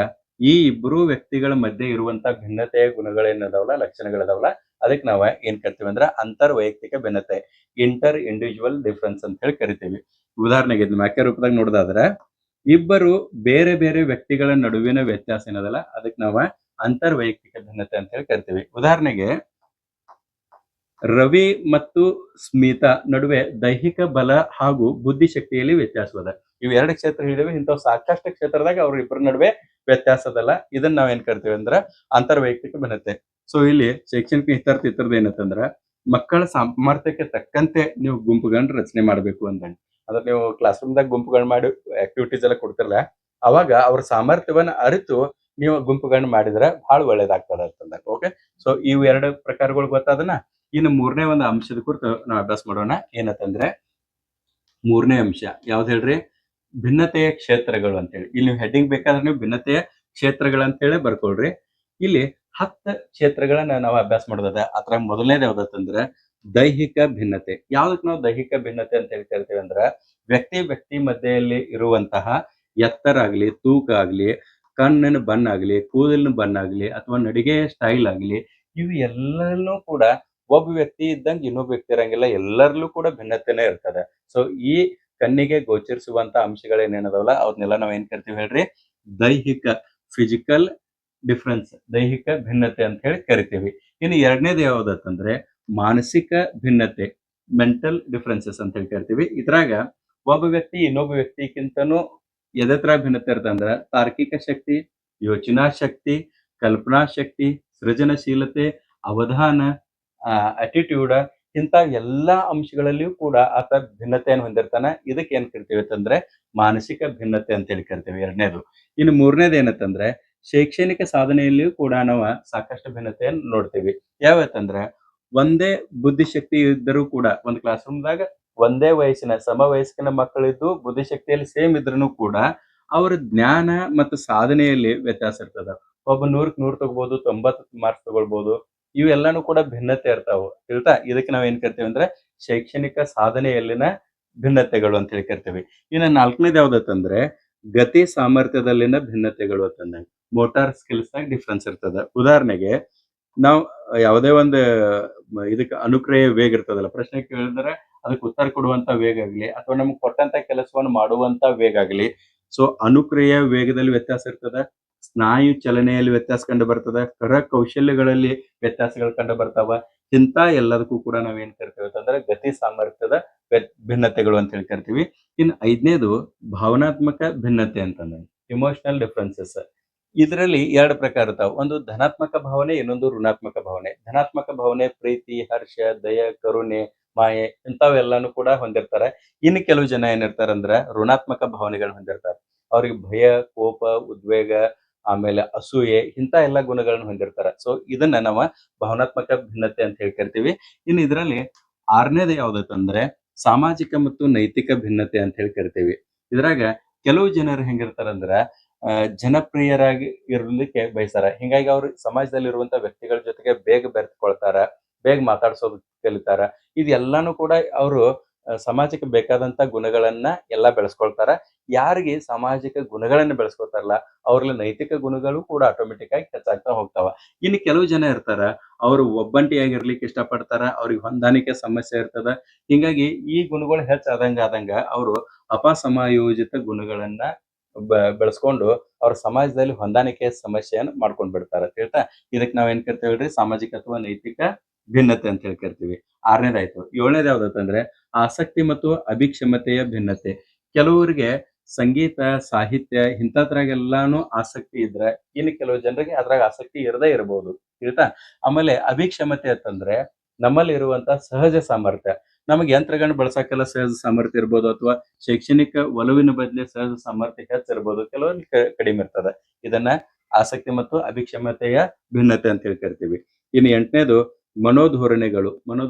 ಈ ಇಬ್ಬರು ವ್ಯಕ್ತಿಗಳ ಮಧ್ಯೆ ಇರುವಂತ ಭಿನ್ನತೆಯ ಗುಣಗಳೇನದಾವಲ್ಲ ಲಕ್ಷಣಗಳದಾವಲ್ಲ ಅದಕ್ಕೆ ನಾವ ಏನ್ ಕರಿತೀವಿ ಅಂದ್ರ ಅಂತರ್ ವೈಯಕ್ತಿಕ ಭಿನ್ನತೆ ಇಂಟರ್ ಇಂಡಿವಿಜುವಲ್ ಡಿಫ್ರೆನ್ಸ್ ಅಂತ ಹೇಳಿ ಕರಿತೀವಿ. ಉದಾಹರಣೆಗೆ ವಾಕ್ಯ ರೂಪದಾಗ ನೋಡೋದಾದ್ರೆ ಇಬ್ಬರು ಬೇರೆ ಬೇರೆ ವ್ಯಕ್ತಿಗಳ ನಡುವಿನ ವ್ಯತ್ಯಾಸ ಏನದಲ್ಲ ಅದಕ್ಕೆ ನಾವ ಅಂತರ್ ವೈಯಕ್ತಿಕ ಭಿನ್ನತೆ ಅಂತ ಹೇಳಿ ಕರಿತೀವಿ. ಉದಾಹರಣೆಗೆ ರವಿ ಮತ್ತು ಸ್ಮಿತಾ ನಡುವೆ ದೈಹಿಕ ಬಲ ಹಾಗೂ ಬುದ್ಧಿಶಕ್ತಿಯಲ್ಲಿ ವ್ಯತ್ಯಾಸವದ. ಇವು 2 ಕ್ಷೇತ್ರ ಹೇಳಿವೆ. ಇಂಥವು ಸಾಕಷ್ಟು ಕ್ಷೇತ್ರದಾಗ ಅವ್ರ ಇಬ್ಬರ ನಡುವೆ ವ್ಯತ್ಯಾಸದಲ್ಲ. ಇದನ್ನ ನಾವ್ ಏನ್ ಕರಿತೀವಿ ಅಂದ್ರ ಅಂತರ್ ವೈಯಕ್ತಿಕ ಭಿನ್ನತೆ. ಸೊ ಇಲ್ಲಿ ಶೈಕ್ಷಣಿಕ ಹಿತಾರ್ಥ ಇತರದ ಏನಂತಂದ್ರ ಮಕ್ಕಳ ಸಾಮರ್ಥ್ಯಕ್ಕೆ ತಕ್ಕಂತೆ ನೀವು ಗುಂಪುಗಳನ್ನ ರಚನೆ ಮಾಡ್ಬೇಕು ಅಂದಂಗ. ಅಂದ್ರೆ ನೀವು ಕ್ಲಾಸ್ ರೂಮ್ದಾಗ ಗುಂಪುಗಳನ್ನ ಮಾಡಿ ಆಕ್ಟಿವಿಟೀಸ್ ಎಲ್ಲ ಕೊಡ್ತಿರಲ್ಲ ಅವಾಗ ಅವ್ರ ಸಾಮರ್ಥ್ಯವನ್ನ ಅರಿತು ನೀವು ಗುಂಪುಗಳನ್ನ ಮಾಡಿದ್ರೆ ಬಹಳ ಒಳ್ಳೇದಾಗ್ತದ ಅಂತಂದಾಗ. ಓಕೆ. ಸೊ ಇವು 2 ಪ್ರಕಾರಗಳು ಗೊತ್ತಾದನ. ಇನ್ನು ಮೂರನೇ ಒಂದು ಅಂಶದ ಕುರಿತು ನಾವು ಅಭ್ಯಾಸ ಮಾಡೋಣ. ಏನಂತಂದ್ರೆ ಮೂರನೇ ಅಂಶ ಯಾವ್ದು ಹೇಳ್ರಿ, ಭಿನ್ನತೆಯ ಕ್ಷೇತ್ರಗಳು ಅಂತೇಳಿ. ಇಲ್ಲಿ ನೀವು ಹೆಡ್ಡಿಂಗ್ ಬೇಕಾದ್ರೆ ನೀವು ಭಿನ್ನತೆಯ ಕ್ಷೇತ್ರಗಳಂತೇಳಿ ಬರ್ಕೊಳ್ರಿ. ಇಲ್ಲಿ 10 ಕ್ಷೇತ್ರಗಳನ್ನ ನಾವು ಅಭ್ಯಾಸ ಮಾಡೋದ. ಅದ್ರ ಮೊದಲನೇದು ಯಾವ್ದಂದ್ರೆ ದೈಹಿಕ ಭಿನ್ನತೆ. ಯಾವ್ದಕ್ ನಾವು ದೈಹಿಕ ಭಿನ್ನತೆ ಅಂತ ಹೇಳಿ ಕರಿತೀವಿ ಅಂದ್ರ ವ್ಯಕ್ತಿ ಮಧ್ಯೆಯಲ್ಲಿ ಇರುವಂತಹ ಎತ್ತರ ಆಗ್ಲಿ, ತೂಕ ಆಗ್ಲಿ, ಕಣ್ಣಿನ ಬಣ್ಣ ಆಗ್ಲಿ, ಕೂದಲಿನ ಬಣ್ಣ ಆಗ್ಲಿ ಅಥವಾ ನಡಿಗೆಯ ಸ್ಟೈಲ್ ಆಗ್ಲಿ ಇವು ಎಲ್ಲನೂ ಕೂಡ ಒಬ್ಬ ವ್ಯಕ್ತಿ ಇದ್ದಂಗೆ ಇನ್ನೊಬ್ಬ ವ್ಯಕ್ತಿ ಇರಂಗಿಲ್ಲ. ಎಲ್ಲರಲ್ಲೂ ಕೂಡ ಭಿನ್ನತೆನೇ ಇರ್ತದೆ. ಸೊ ಈ ಕಣ್ಣಿಗೆ ಗೋಚರಿಸುವಂತ ಅಂಶಗಳೇನೇನದಾವಲ್ಲ ಅವ್ರನ್ನೆಲ್ಲ ನಾವ್ ಏನ್ ಕರಿತೀವಿ ಹೇಳ್ರಿ, ದೈಹಿಕ ಫಿಸಿಕಲ್ ಡಿಫ್ರೆನ್ಸ್, ದೈಹಿಕ ಭಿನ್ನತೆ ಅಂತ ಹೇಳಿ ಕರಿತೀವಿ. ಇನ್ನು ಎರಡನೇದು ಯಾವ್ದಂದ್ರೆ ಮಾನಸಿಕ ಭಿನ್ನತೆ, ಮೆಂಟಲ್ ಡಿಫ್ರೆನ್ಸಸ್ ಅಂತ ಹೇಳಿ ಕರಿತೀವಿ. ಇದ್ರಾಗ ಒಬ್ಬ ವ್ಯಕ್ತಿ ಇನ್ನೊಬ್ಬ ವ್ಯಕ್ತಿಗಿಂತನೂ ಎದತ್ರ ಭಿನ್ನತೆ ಇರ್ತಂದ್ರ ತಾರ್ಕಿಕ ಶಕ್ತಿ, ಯೋಚನಾ ಶಕ್ತಿ, ಕಲ್ಪನಾ ಶಕ್ತಿ, ಸೃಜನಶೀಲತೆ, ಅವಧಾನ, ಅಟಿಟ್ಯೂಡ್ ಇಂತ ಎಲ್ಲಾ ಅಂಶಗಳಲ್ಲಿಯೂ ಕೂಡ ಆತ ಭಿನ್ನತೆಯನ್ನು ಹೊಂದಿರ್ತಾನ. ಇದಕ್ಕೆ ಏನ್ ಕರಿತೀವಿ ಅಂತಂದ್ರೆ ಮಾನಸಿಕ ಭಿನ್ನತೆ ಅಂತ ಹೇಳಿ ಕರಿತೀವಿ ಎರಡನೇದು. ಇನ್ನು ಮೂರನೇದು ಏನಂತಂದ್ರೆ ಶೈಕ್ಷಣಿಕ ಸಾಧನೆಯಲ್ಲಿಯೂ ಕೂಡ ನಾವು ಸಾಕಷ್ಟು ಭಿನ್ನತೆಯನ್ನು ನೋಡ್ತೀವಿ. ಯಾವತ್ತಂದ್ರೆ ಒಂದೇ ಬುದ್ಧಿಶಕ್ತಿ ಇದ್ದರೂ ಕೂಡ ಒಂದು ಕ್ಲಾಸ್ ರೂಮ್ದಾಗ ಒಂದೇ ವಯಸ್ಸಿನ ಸಮವಯಸ್ಕನ ಮಕ್ಕಳಿದ್ದು ಬುದ್ಧಿಶಕ್ತಿಯಲ್ಲಿ ಸೇಮ್ ಇದ್ರೂ ಕೂಡ ಅವರ ಜ್ಞಾನ ಮತ್ತು ಸಾಧನೆಯಲ್ಲಿ ವ್ಯತ್ಯಾಸ ಇರ್ತದ. ಒಬ್ಬ 100ಕ್ಕೆ 100 ತಗೋಬಹುದು, 90 ಮಾರ್ಕ್ಸ್ ತಗೊಳ್ಬಹುದು. ಇವೆಲ್ಲಾನು ಕೂಡ ಭಿನ್ನತೆ ಇರ್ತಾವ. ತಿಳ್ತಾ ಇದಕ್ಕೆ ನಾವ್ ಏನ್ ಕರಿತೀವಿ ಅಂದ್ರೆ ಶೈಕ್ಷಣಿಕ ಸಾಧನೆಯಲ್ಲಿನ ಭಿನ್ನತೆಗಳು ಅಂತ ಹೇಳಿ ಕರಿತೀವಿ. ಇನ್ನು ನಾಲ್ಕನೇದು ಯಾವ್ದಂದ್ರೆ ಗತಿ ಸಾಮರ್ಥ್ಯದಲ್ಲಿನ ಭಿನ್ನತೆಗಳು ಅಂತಂದ ಮೋಟಾರ್ ಸ್ಕಿಲ್ಸ್ ನಾಗ ಡಿಫ್ರೆನ್ಸ್ ಇರ್ತದ. ಉದಾಹರಣೆಗೆ ನಾವು ಯಾವುದೇ ಒಂದು ಇದಕ್ಕೆ ಅನುಕ್ರಿಯೆ ವೇಗ ಇರ್ತದಲ್ಲ, ಪ್ರಶ್ನೆ ಕೇಳಿದ್ರೆ ಅದಕ್ಕೆ ಉತ್ತರ ಕೊಡುವಂತ ವೇಗ ಆಗ್ಲಿ ಅಥವಾ ನಮ್ಗೆ ಕೊಟ್ಟಂತ ಕೆಲಸವನ್ನು ಮಾಡುವಂತ ವೇಗ ಆಗ್ಲಿ. ಸೊ ಅನುಕ್ರಿಯೆ ವೇಗದಲ್ಲಿ ವ್ಯತ್ಯಾಸ ಇರ್ತದ, ಸ್ನಾಯು ಚಲನೆಯಲ್ಲಿ ವ್ಯತ್ಯಾಸ ಕಂಡು ಬರ್ತದ, ಕರ ಕೌಶಲ್ಯಗಳಲ್ಲಿ ವ್ಯತ್ಯಾಸಗಳು ಕಂಡು ಬರ್ತಾವ. ಇಂತ ಎಲ್ಲದಕ್ಕೂ ಕೂಡ ನಾವ್ ಏನ್ ಕರಿತೀವಿ ಅಂತಂದ್ರೆ ಗತಿ ಸಾಮರ್ಥ್ಯದ ಭಿನ್ನತೆಗಳು ಅಂತ ಹೇಳಿ ಕರಿತೀವಿ. ಇನ್ನು ಐದನೇದು ಭಾವನಾತ್ಮಕ ಭಿನ್ನತೆ ಅಂತಂದ್ರೆ ಇಮೋಷನಲ್ ಡಿಫ್ರೆನ್ಸಸ್. ಇದರಲ್ಲಿ 2 ಪ್ರಕಾರ ಇರ್ತಾವ. ಒಂದು ಧನಾತ್ಮಕ ಭಾವನೆ, ಇನ್ನೊಂದು ಋಣಾತ್ಮಕ ಭಾವನೆ. ಧನಾತ್ಮಕ ಭಾವನೆ ಪ್ರೀತಿ, ಹರ್ಷ, ದಯೆ, ಕರುಣೆ, ಮಾಯೆ ಇಂಥವೆಲ್ಲಾನು ಕೂಡ ಹೊಂದಿರ್ತಾರೆ. ಇನ್ನು ಕೆಲವು ಜನ ಏನಿರ್ತಾರಂದ್ರ ಋಣಾತ್ಮಕ ಭಾವನೆಗಳನ್ನ ಹೊಂದಿರ್ತಾರೆ. ಅವ್ರಿಗೆ ಭಯ, ಕೋಪ, ಉದ್ವೇಗ, ಆಮೇಲೆ ಅಸೂಯೆ ಇಂಥ ಎಲ್ಲ ಗುಣಗಳನ್ನ ಹೊಂದಿರ್ತಾರೆ. ಸೊ ಇದನ್ನ ನಾವು ಭಾವನಾತ್ಮಕ ಭಿನ್ನತೆ ಅಂತ ಹೇಳಿ ಕರಿತೀವಿ. ಇನ್ನು ಇದರಲ್ಲಿ 6ನೇದು ಯಾವ್ದೈತಂದ್ರೆ ಸಾಮಾಜಿಕ ಮತ್ತು ನೈತಿಕ ಭಿನ್ನತೆ ಅಂತ ಹೇಳಿ ಕರಿತೀವಿ. ಇದ್ರಾಗ ಕೆಲವು ಜನರು ಹೆಂಗಿರ್ತಾರಂದ್ರ ಜನಪ್ರಿಯರಾಗಿ ಇರ್ಲಿಕ್ಕೆ ಬಯಸ್ತಾರ. ಹಿಂಗಾಗಿ ಅವ್ರು ಸಮಾಜದಲ್ಲಿ ಇರುವಂತ ವ್ಯಕ್ತಿಗಳ ಜೊತೆಗೆ ಬೇಗ ಬೆರೆತುಕೊಳ್ತಾರ, ಬೇಗ ಮಾತಾಡ್ಸೋದು ಕಲಿತಾರ. ಇದೆಲ್ಲಾನು ಕೂಡ ಅವರು ಸಮಾಜಕ್ಕೆ ಬೇಕಾದಂತ ಗುಣಗಳನ್ನ ಎಲ್ಲಾ ಬೆಳೆಸ್ಕೊಳ್ತಾರ. ಯಾರಿಗೆ ಸಾಮಾಜಿಕ ಗುಣಗಳನ್ನ ಬೆಳೆಸ್ಕೊತಾರಲ್ಲ ಅವ್ರಲ್ಲಿ ನೈತಿಕ ಗುಣಗಳು ಕೂಡ ಆಟೋಮೆಟಿಕ್ ಆಗಿ ಹೆಚ್ಚಾಗ್ತಾ ಹೋಗ್ತಾವ. ಇನ್ನು ಕೆಲವು ಜನ ಇರ್ತಾರ, ಅವರು ಒಬ್ಬಂಟಿಯಾಗಿರ್ಲಿಕ್ಕೆ ಇಷ್ಟಪಡ್ತಾರ, ಅವ್ರಿಗೆ ಹೊಂದಾಣಿಕೆ ಸಮಸ್ಯೆ ಇರ್ತದ. ಹಿಂಗಾಗಿ ಈ ಗುಣಗಳು ಹೆಚ್ಚಾದಂಗ ಅವರು ಅಪಸಮಾಯೋಜಿತ ಗುಣಗಳನ್ನ ಬೆಳೆಸ್ಕೊಂಡು ಅವ್ರ ಸಮಾಜದಲ್ಲಿ ಹೊಂದಾಣಿಕೆಯ ಸಮಸ್ಯೆಯನ್ನ ಮಾಡ್ಕೊಂಡ್ ಬಿಡ್ತಾರ ಅಂತ ಹೇಳ್ತಾ ಇದಕ್ ನಾವ್ ಏನ್ ಕರಿತೇವ್ರಿ ಸಾಮಾಜಿಕ ಅಥವಾ ನೈತಿಕ ಭಿನ್ನತೆ ಅಂತ ಹೇಳಿ ಕರಿತೀವಿ. 6ನೇದಾಯ್ತು. 7ನೇದು ಯಾವ್ದತ್ತಂದ್ರೆ ಆಸಕ್ತಿ ಮತ್ತು ಅಭಿಕ್ಷಮತೆಯ ಭಿನ್ನತೆ. ಕೆಲವರಿಗೆ ಸಂಗೀತ, ಸಾಹಿತ್ಯ ಇಂಥದ್ರಾಗೆಲ್ಲಾನು ಆಸಕ್ತಿ ಇದ್ರೆ ಇನ್ನು ಕೆಲವು ಜನರಿಗೆ ಅದ್ರಾಗ ಆಸಕ್ತಿ ಇರದೇ ಇರಬಹುದು. ತಿಳಿತಾ? ಆಮೇಲೆ ಅಭಿಕ್ಷಮತೆ ಅಂತಂದ್ರೆ ನಮ್ಮಲ್ಲಿ ಇರುವಂತ ಸಹಜ ಸಾಮರ್ಥ್ಯ. ನಮಗೆ ಯಂತ್ರಗಳನ್ನ ಬಳಸಕ್ಕೆಲ್ಲ ಸಹಜ ಸಾಮರ್ಥ್ಯ ಇರ್ಬೋದು, ಅಥವಾ ಶೈಕ್ಷಣಿಕ ಒಲವಿನ ಬದಲಿ ಸಹಜ ಸಾಮರ್ಥ್ಯ ಹೆಚ್ಚಿರ್ಬೋದು, ಕೆಲವೊಂದು ಕಡಿಮೆ ಇರ್ತದೆ. ಇದನ್ನ ಆಸಕ್ತಿ ಮತ್ತು ಅಭಿಕ್ಷಮತೆಯ ಭಿನ್ನತೆ ಅಂತ ಹೇಳಿ ಕರಿತೀವಿ. ಇನ್ನು 8ನೇದು ಮನೋಧೋರಣೆಗಳು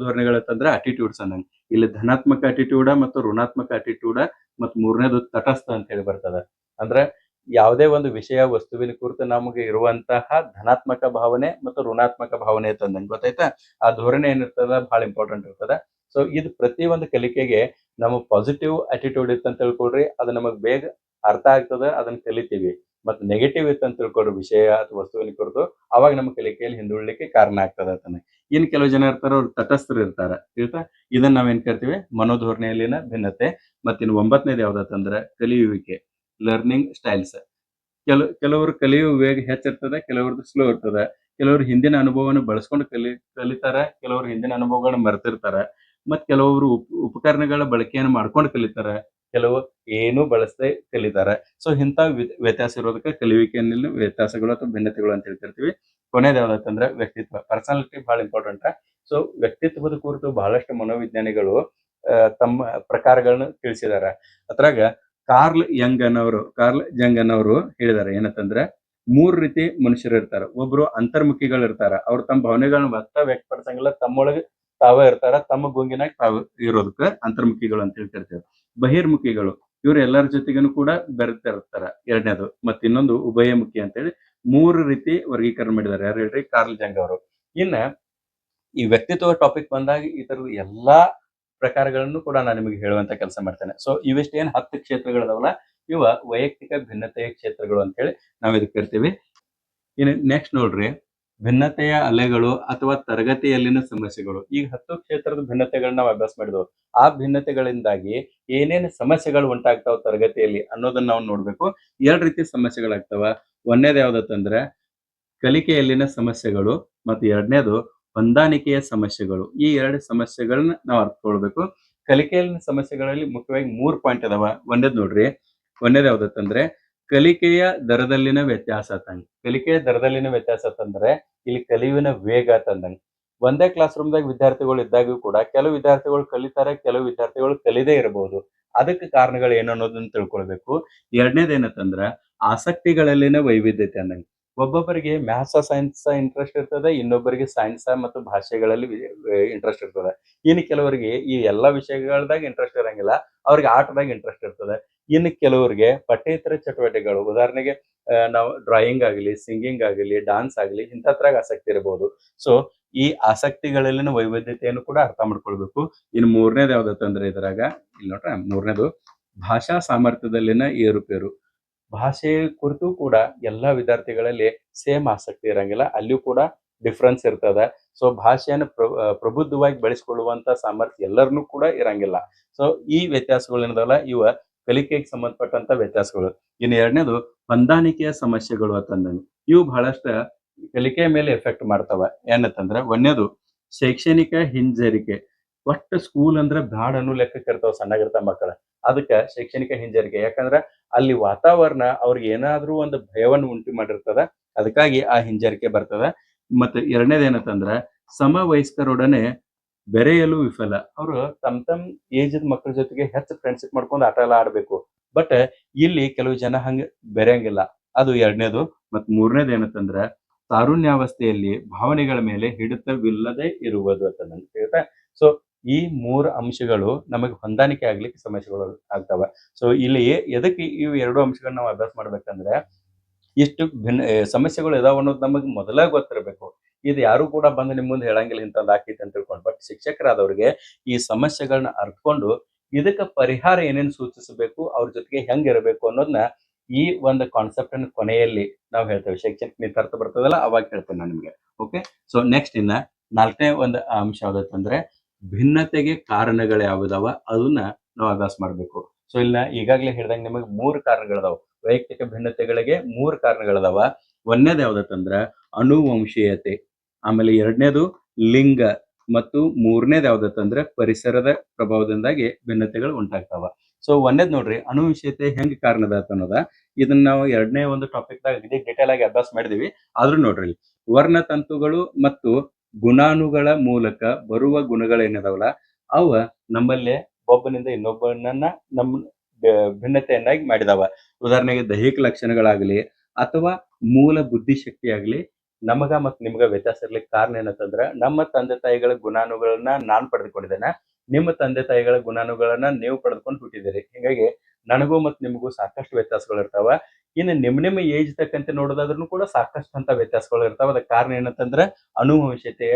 ಅಂತಂದ್ರೆ ಅಟಿಟ್ಯೂಡ್ಸ್ ಅನ್ನಂಗ್. ಇಲ್ಲಿ ಧನಾತ್ಮಕ ಅಟಿಟ್ಯೂಡ ಮತ್ತು ಋಣಾತ್ಮಕ ಅಟಿಟ್ಯೂಡ ಮತ್ತು 3ನೇದು ತಟಸ್ಥ ಅಂತ ಹೇಳಿ ಬರ್ತದೆ. ಅಂದ್ರೆ ಯಾವುದೇ ಒಂದು ವಿಷಯ ವಸ್ತುವಿನ ಕುರಿತು ನಮಗೆ ಇರುವಂತಹ ಧನಾತ್ಮಕ ಭಾವನೆ ಮತ್ತು ಋಣಾತ್ಮಕ ಭಾವನೆ ಅಂತಂದಂಗೆ ಗೊತ್ತಾಯ್ತಾ. ಆ ಧೋರಣೆ ಏನಿರ್ತದ ಬಹಳ ಇಂಪಾರ್ಟೆಂಟ್ ಇರ್ತದ. ಸೊ ಇದು ಪ್ರತಿ ಒಂದು ಕಲಿಕೆಗೆ ನಮ್ಮ ಪಾಸಿಟಿವ್ ಅಟಿಟ್ಯೂಡ್ ಇತ್ತು ಅಂತ ತಿಳ್ಕೊಳ್ರಿ, ಅದು ನಮಗ್ ಬೇಗ ಅರ್ಥ ಆಗ್ತದ, ಅದನ್ನ ಕಲಿತೀವಿ. ಮತ್ತೆ ನೆಗೆಟಿವ್ ಇತ್ತು ಅಂತ ತಿಳ್ಕೊಳ್ರಿ ವಿಷಯ ಅಥವಾ ವಸ್ತುವಿನ ಕುರಿತು, ಅವಾಗ ನಮ್ಮ ಕಲಿಕೆಯಲ್ಲಿ ಹಿಂದುಳಿಲಿಕ್ಕೆ ಕಾರಣ ಆಗ್ತದ ಅಂತಾನೆ. ಇನ್ನು ಕೆಲವು ಜನ ಇರ್ತಾರ, ಅವ್ರು ತಟಸ್ಥರು ಇರ್ತಾರ. ತಿಳಿತಾ? ಇದನ್ನ ನಾವೇನ್ ಕರಿತೀವಿ ಮನೋಧೋರಣೆಯಲ್ಲಿನ ಭಿನ್ನತೆ. ಮತ್ತಿನ್ನು 9ನೇದು ಯಾವ್ದತ್ತಂದ್ರೆ ಕಲಿಯುವಿಕೆ, ಲರ್ನಿಂಗ್ ಸ್ಟೈಲ್ಸ್. ಕೆಲವರು ಕಲಿಯುವ ವೇಗ ಹೆಚ್ಚಿರ್ತದೆ, ಕೆಲವ್ರದ್ದು ಸ್ಲೋ ಇರ್ತದೆ. ಕೆಲವರು ಹಿಂದಿನ ಅನುಭವವನ್ನು ಬಳಸ್ಕೊಂಡು ಕಲಿತಾರ, ಕೆಲವರು ಹಿಂದಿನ ಅನುಭವಗಳನ್ನ ಮರೆತಿರ್ತಾರ. ಮತ್ ಕೆಲವೊಬ್ರು ಉಪಕರಣಗಳ ಬಳಕೆಯನ್ನು ಮಾಡ್ಕೊಂಡು ಕಲಿತಾರ, ಕೆಲವು ಏನೂ ಬಳಸದೆ ಕಲಿತಾರ. ಸೊ ಇಂಥ ವ್ಯತ್ಯಾಸ ಇರೋದಕ್ಕೆ ಕಲಿಯುವಿಕೆಯಲ್ಲಿ ವ್ಯತ್ಯಾಸಗಳು ಅಥವಾ ಭಿನ್ನತೆಗಳು ಅಂತ ಹೇಳ್ತಿರ್ತೀವಿ. ಕೊನೆಯದು ಯಾವ್ದತ್ತಂದ್ರೆ ವ್ಯಕ್ತಿತ್ವ, ಪರ್ಸನಾಲಿಟಿ ಬಹಳ ಇಂಪಾರ್ಟೆಂಟ್. ಸೊ ವ್ಯಕ್ತಿತ್ವದ ಕುರಿತು ಬಹಳಷ್ಟು ಮನೋವಿಜ್ಞಾನಿಗಳು ತಮ್ಮ ಪ್ರಕಾರಗಳನ್ನ ತಿಳಿಸಿದಾರ. ಅದ್ರಾಗ ಕಾರ್ಲ್ ಜಂಗ್ ಅನ್ನೋರು ಹೇಳಿದಾರೆ ಏನಂತಂದ್ರೆ 3 ರೀತಿ ಮನುಷ್ಯರು ಇರ್ತಾರ. ಒಬ್ರು ಅಂತರ್ಮುಖಿಗಳು ಇರ್ತಾರ, ಅವ್ರು ತಮ್ಮ ಭಾವನೆಗಳನ್ನ ವ್ಯಕ್ತಪಡಿಸಂಗಿಲ್ಲ, ತಮ್ಮೊಳಗೆ ತಾವೇ ಇರ್ತಾರ, ತಮ್ಮ ಗುಂಗಿನಾಗ ತಾವು ಇರೋದಕ್ಕೆ ಅಂತರ್ಮುಖಿಗಳು ಅಂತ ಹೇಳ್ತಿರ್ತೇವೆ. ಬಹಿರ್ಮುಖಿಗಳು ಇವ್ರು ಎಲ್ಲರ ಜೊತೆಗೂ ಕೂಡ ಬೆರೆತಿರ್ತಾರ, 2ನೇದು. ಮತ್ ಇನ್ನೊಂದು ಉಭಯಮುಖಿ ಅಂತೇಳಿ 3 ರೀತಿ ವರ್ಗೀಕರಣ ಮಾಡಿದ್ದಾರೆ. ಯಾರು ಹೇಳ್ರಿ? ಕಾರ್ಲ್ ಜಂಗ್ ಅವರು. ಇನ್ನ ಈ ವ್ಯಕ್ತಿತ್ವ ಟಾಪಿಕ್ ಬಂದಾಗ ಈ ತರದ ಎಲ್ಲಾ ಪ್ರಕಾರಗಳನ್ನು ಕೂಡ ನಾನು ನಿಮಗೆ ಹೇಳುವಂತ ಕೆಲಸ ಮಾಡ್ತೇನೆ. ಸೊ ಇವಿಷ್ಟೇನ್ 10 ಕ್ಷೇತ್ರಗಳಿದಾವಲ್ಲ, ಇವ ವೈಯಕ್ತಿಕ ಭಿನ್ನತೆಯ ಕ್ಷೇತ್ರಗಳು ಅಂತ ಹೇಳಿ ನಾವ್ ಇದಕ್ಕೆ ಕರಿತೀವಿ. ಇನ್ನು ನೆಕ್ಸ್ಟ್ ನೋಡ್ರಿ, ಭಿನ್ನತೆಯ ಅಲೆಗಳು ಅಥವಾ ತರಗತಿಯಲ್ಲಿನ ಸಮಸ್ಯೆಗಳು. ಈಗ 10 ಕ್ಷೇತ್ರದ ಭಿನ್ನತೆಗಳನ್ನ ನಾವು ಅಭ್ಯಾಸ ಮಾಡಿದ್ವು. ಆ ಭಿನ್ನತೆಗಳಿಂದಾಗಿ ಏನೇನು ಸಮಸ್ಯೆಗಳು ಉಂಟಾಗ್ತಾವ ತರಗತಿಯಲ್ಲಿ ಅನ್ನೋದನ್ನ ನಾವು ನೋಡ್ಬೇಕು. 2 ರೀತಿ ಸಮಸ್ಯೆಗಳಾಗ್ತಾವ. 1ನೇದು ಯಾವ್ದತ್ತಂದ್ರೆ ಕಲಿಕೆಯಲ್ಲಿನ ಸಮಸ್ಯೆಗಳು, ಮತ್ತು 2ನೇದು ಹೊಂದಾಣಿಕೆಯ ಸಮಸ್ಯೆಗಳು. ಈ 2 ಸಮಸ್ಯೆಗಳನ್ನ ನಾವು ಅರ್ಥಕೊಳ್ಬೇಕು. ಕಲಿಕೆಯಲ್ಲಿನ ಸಮಸ್ಯೆಗಳಲ್ಲಿ ಮುಖ್ಯವಾಗಿ 3 ಪಾಯಿಂಟ್ ಅದಾವ. 1ನೇದು ನೋಡ್ರಿ, 1ನೇದು ಯಾವ್ದತ್ತಂದ್ರೆ ಕಲಿಕೆಯ ದರದಲ್ಲಿನ ವ್ಯತ್ಯಾಸ ತಂಗ್. ಕಲಿಕೆಯ ದರದಲ್ಲಿನ ವ್ಯತ್ಯಾಸ ಅಂತಂದ್ರೆ ಇಲ್ಲಿ ಕಲಿಯುವಿನ ವೇಗ ತಂದಂಗ್. ಒಂದೇ ಕ್ಲಾಸ್ ರೂಮ್ದಾಗ ವಿದ್ಯಾರ್ಥಿಗಳು ಇದ್ದಾಗೂ ಕೂಡ ಕೆಲವು ವಿದ್ಯಾರ್ಥಿಗಳು ಕಲಿತಾರೆ, ಕೆಲವು ವಿದ್ಯಾರ್ಥಿಗಳು ಕಲಿದೇ ಇರಬಹುದು. ಅದಕ್ಕೆ ಕಾರಣಗಳು ಏನು ಅನ್ನೋದನ್ನ ತಿಳ್ಕೊಳ್ಬೇಕು. 2ನೇದು ಏನಂತಂದ್ರ ಆಸಕ್ತಿಗಳಲ್ಲಿನ ವೈವಿಧ್ಯತೆ ಅನ್ನಂಗ್. ಒಬ್ಬೊಬ್ಬರಿಗೆ ಮ್ಯಾಥ್ಸ್ ಸೈನ್ಸ್ ಇಂಟ್ರೆಸ್ಟ್ ಇರ್ತದೆ, ಇನ್ನೊಬ್ಬರಿಗೆ ಸೈನ್ಸ್ ಮತ್ತು ಭಾಷೆಗಳಲ್ಲಿ ಇಂಟ್ರೆಸ್ಟ್ ಇರ್ತದೆ. ಇನ್ನು ಕೆಲವರಿಗೆ ಈ ಎಲ್ಲಾ ವಿಷಯಗಳದಾಗ ಇಂಟ್ರೆಸ್ಟ್ ಇರಂಗಿಲ್ಲ, ಅವ್ರಿಗೆ ಆಟದಾಗ ಇಂಟ್ರೆಸ್ಟ್ ಇರ್ತದೆ. ಇನ್ನು ಕೆಲವರಿಗೆ ಪಠ್ಯೇತರ ಚಟುವಟಿಕೆಗಳು, ಉದಾಹರಣೆಗೆ ನಾವು ಡ್ರಾಯಿಂಗ್ ಆಗಲಿ, ಸಿಂಗಿಂಗ್ ಆಗಲಿ, ಡಾನ್ಸ್ ಆಗಲಿ ಇಂಥದ್ರಾಗ ಆಸಕ್ತಿ ಇರಬಹುದು. ಸೊ ಈ ಆಸಕ್ತಿಗಳಲ್ಲಿನ ವೈವಿಧ್ಯತೆಯನ್ನು ಕೂಡ ಅರ್ಥ ಮಾಡ್ಕೊಳ್ಬೇಕು. ಇನ್ನು 3ನೇದು ಯಾವ್ದತ್ತಂದ್ರೆ ಇದ್ರಾಗ ಇಲ್ಲಿ ನೋಡ್ರ 3ನೇದು ಭಾಷಾ ಸಾಮರ್ಥ್ಯದಲ್ಲಿನ ಏರುಪೇರು. ಭಾಷೆ ಕುರಿತು ಕೂಡ ಎಲ್ಲಾ ವಿದ್ಯಾರ್ಥಿಗಳಲ್ಲಿ ಸೇಮ್ ಆಸಕ್ತಿ ಇರಂಗಿಲ್ಲ, ಅಲ್ಲಿಯೂ ಕೂಡ ಡಿಫ್ರೆನ್ಸ್ ಇರ್ತದ. ಸೊ ಭಾಷೆಯನ್ನು ಪ್ರಬುದ್ಧವಾಗಿ ಬೆಳೆಸಿಕೊಳ್ಳುವಂತ ಸಾಮರ್ಥ್ಯ ಎಲ್ಲರನ್ನೂ ಕೂಡ ಇರಂಗಿಲ್ಲ. ಸೊ ಈ ವ್ಯತ್ಯಾಸಗಳು ಏನದಲ್ಲ, ಇವ ಕಲಿಕೆಗೆ ಸಂಬಂಧಪಟ್ಟಂತ ವ್ಯತ್ಯಾಸಗಳು. ಇನ್ನು 2ನೇದು ಹೊಂದಾಣಿಕೆಯ ಸಮಸ್ಯೆಗಳು ಅಂತಂದಂಗೆ. ಇವು ಬಹಳಷ್ಟು ಕಲಿಕೆಯ ಮೇಲೆ ಎಫೆಕ್ಟ್ ಮಾಡ್ತಾವ. ಏನಂತಂದ್ರೆ 1ನೇದು ಶೈಕ್ಷಣಿಕ ಹಿಂಜರಿಕೆ. ಒಟ್ಟು ಸ್ಕೂಲ್ ಅಂದ್ರೆ ಬ್ಯಾಡ್ ಅನ್ನೋ ಲೆಕ್ಕಕ್ಕೆ ಇರ್ತಾವ ಸಣ್ಣಗಿರ್ತಾವ ಮಕ್ಕಳ. ಅದಕ್ಕೆ ಶೈಕ್ಷಣಿಕ ಹಿಂಜರಿಕೆ. ಯಾಕಂದ್ರ ಅಲ್ಲಿ ವಾತಾವರಣ ಅವ್ರಿಗೆ ಏನಾದ್ರೂ ಒಂದು ಭಯವನ್ನು ಉಂಟು ಮಾಡಿರ್ತದ, ಅದಕ್ಕಾಗಿ ಆ ಹಿಂಜರಿಕೆ ಬರ್ತದ. ಮತ್ತೆ ಎರಡನೇದು ಏನಂತಂದ್ರ ಸಮವಯಸ್ಕರೊಡನೆ ಬೆರೆಯಲು ವಿಫಲ. ಅವರು ತಮ್ಮ ಏಜ್ಡ್ ಮಕ್ಕಳ ಜೊತೆಗೆ ಹೆಚ್ಚು ಫ್ರೆಂಡ್ಶಿಪ್ ಮಾಡ್ಕೊಂಡು ಆಟ ಎಲ್ಲ ಆಡ್ಬೇಕು, ಬಟ್ ಇಲ್ಲಿ ಕೆಲವು ಜನ ಹಂಗ ಬೆರೆಯಂಗಿಲ್ಲ. ಅದು ಎರಡನೇದು. ಮತ್ ಮೂರನೇದು ಏನಂತಂದ್ರ ತಾರುಣ್ಯಾವಸ್ಥೆಯಲ್ಲಿ ಭಾವನೆಗಳ ಮೇಲೆ ಹಿಡಿತವಿಲ್ಲದೆ ಇರುವುದು ಅಂತ ನಂಗೆ ಹೇಳ್ತಾ. ಸೊ ಈ ಮೂರು ಅಂಶಗಳು ನಮಗೆ ಹೊಂದಾಣಿಕೆ ಆಗ್ಲಿಕ್ಕೆ ಸಮಸ್ಯೆಗಳು ಆಗ್ತಾವ. ಸೊ ಇಲ್ಲಿ ಎದಕ್ಕೆ ಇವು ಎರಡು ಅಂಶಗಳನ್ನ ನಾವು ಅಭ್ಯಾಸ ಮಾಡ್ಬೇಕಂದ್ರೆ, ಇಷ್ಟು ಸಮಸ್ಯೆಗಳು ಇದಾವ ಅನ್ನೋದು ನಮಗೆ ಮೊದಲೇ ಗೊತ್ತಿರಬೇಕು. ಇದು ಯಾರು ಕೂಡ ಬಂದು ನಿಮ್ ಮುಂದೆ ಹೇಳಂಗಿಲ್ಲ ಇಂಥದ್ದು ಆಕೈತಿ ಅಂತ ತಿಳ್ಕೊಂಡು. ಬಟ್ ಶಿಕ್ಷಕರಾದವ್ರಿಗೆ ಈ ಸಮಸ್ಯೆಗಳನ್ನ ಅರ್ಥಕೊಂಡು ಇದಕ್ಕೆ ಪರಿಹಾರ ಏನೇನು ಸೂಚಿಸಬೇಕು, ಅವ್ರ ಜೊತೆಗೆ ಹೆಂಗಿರಬೇಕು ಅನ್ನೋದನ್ನ ಈ ಒಂದು ಕಾನ್ಸೆಪ್ಟ್ ಅನ್ನ ಕೊನೆಯಲ್ಲಿ ನಾವು ಹೇಳ್ತೇವೆ. ಶೈಕ್ಷಣಿಕ ನೀತಿ ಬರ್ತದಲ್ಲ, ಅವಾಗ ಹೇಳ್ತೇನೆ ನಾನು ನಿಮ್ಗೆ. ಓಕೆ, ಸೊ ನೆಕ್ಸ್ಟ್ ಇನ್ನ ನಾಲ್ಕನೇ ಒಂದು ಅಂಶ ಯಾವ್ದಂದ್ರೆ ಭಿನ್ನತೆಗೆ ಕಾರಣಗಳು ಯಾವ್ದಾವ ಅದನ್ನ ನಾವು ಅಭ್ಯಾಸ ಮಾಡ್ಬೇಕು. ಸೊ ಇಲ್ಲ ಈಗಾಗಲೇ ಹೇಳ್ದಂಗೆ ನಿಮಗೆ 3 ಕಾರಣಗಳದಾವ. ವೈಯಕ್ತಿಕ ಭಿನ್ನತೆಗಳಿಗೆ 3 ಕಾರಣಗಳದಾವ. ಒಂದನೇದು ಯಾವ್ದಂದ್ರ ಅನುವಂಶೀಯತೆ, ಆಮೇಲೆ ಎರಡನೇದು ಲಿಂಗ, ಮತ್ತು ಮೂರನೇದು ಯಾವ್ದಂದ್ರೆ ಪರಿಸರದ ಪ್ರಭಾವದಿಂದಾಗಿ ಭಿನ್ನತೆಗಳು ಉಂಟಾಗ್ತಾವ. ಸೊ ಒಂದೇದ್ ನೋಡ್ರಿ, ಅನುವಂಶೀಯತೆ ಹೆಂಗ್ ಕಾರಣದ ಅನ್ನೋದ, ಇದನ್ನ ನಾವು ಎರಡನೇ ಒಂದು ಟಾಪಿಕ್ ದಾಗ ಡಿಟೇಲ್ ಆಗಿ ಅಭ್ಯಾಸ ಮಾಡಿದೀವಿ. ಆದ್ರೂ ನೋಡ್ರಿ, ವರ್ಣತಂತುಗಳು ಮತ್ತು ಗುಣಾನುಗಳ ಮೂಲಕ ಬರುವ ಗುಣಗಳೇನಿದಾವಲ್ಲ, ಅವ ನಮ್ಮಲ್ಲಿ ಒಬ್ಬನಿಂದ ಇನ್ನೊಬ್ಬನನ್ನ ನಮ್ಮ ಭಿನ್ನತೆಯನ್ನಾಗಿ ಮಾಡಿದಾವ. ಉದಾಹರಣೆಗೆ ದೈಹಿಕ ಲಕ್ಷಣಗಳಾಗ್ಲಿ ಅಥವಾ ಮೂಲ ಬುದ್ಧಿಶಕ್ತಿ ಆಗ್ಲಿ ನಮಗ ಮತ್ತು ನಿಮ್ಗ ವ್ಯತ್ಯಾಸ ಇರ್ಲಿಕ್ಕೆ ಕಾರಣ ಏನಂತಂದ್ರ, ನಮ್ಮ ತಂದೆ ತಾಯಿಗಳ ಗುಣಾನುಗಳನ್ನ ನಾನ್ ಪಡೆದುಕೊಂಡಿದ್ದೇನೆ, ನಿಮ್ಮ ತಂದೆ ತಾಯಿಗಳ ಗುಣಾನುಗಳನ್ನ ನೀವು ಪಡೆದುಕೊಂಡು ಹುಟ್ಟಿದಿರಿ. ಹೀಗಾಗಿ ನನಗೂ ಮತ್ತು ನಿಮಗೂ ಸಾಕಷ್ಟು ವ್ಯತ್ಯಾಸಗಳು ಇರ್ತಾವ. ಇನ್ನು ನಿಮ್ಮ ಏಜ್ ತಕ್ಕಂತೆ ನೋಡೋದಾದ್ರೂ ಕೂಡ ಸಾಕಷ್ಟು ಅಂತ ವ್ಯತ್ಯಾಸಗಳು ಇರ್ತಾವ. ಅದಕ್ಕೆ ಕಾರಣ ಏನಂತಂದ್ರೆ ಅನುವಂಶತೆಯ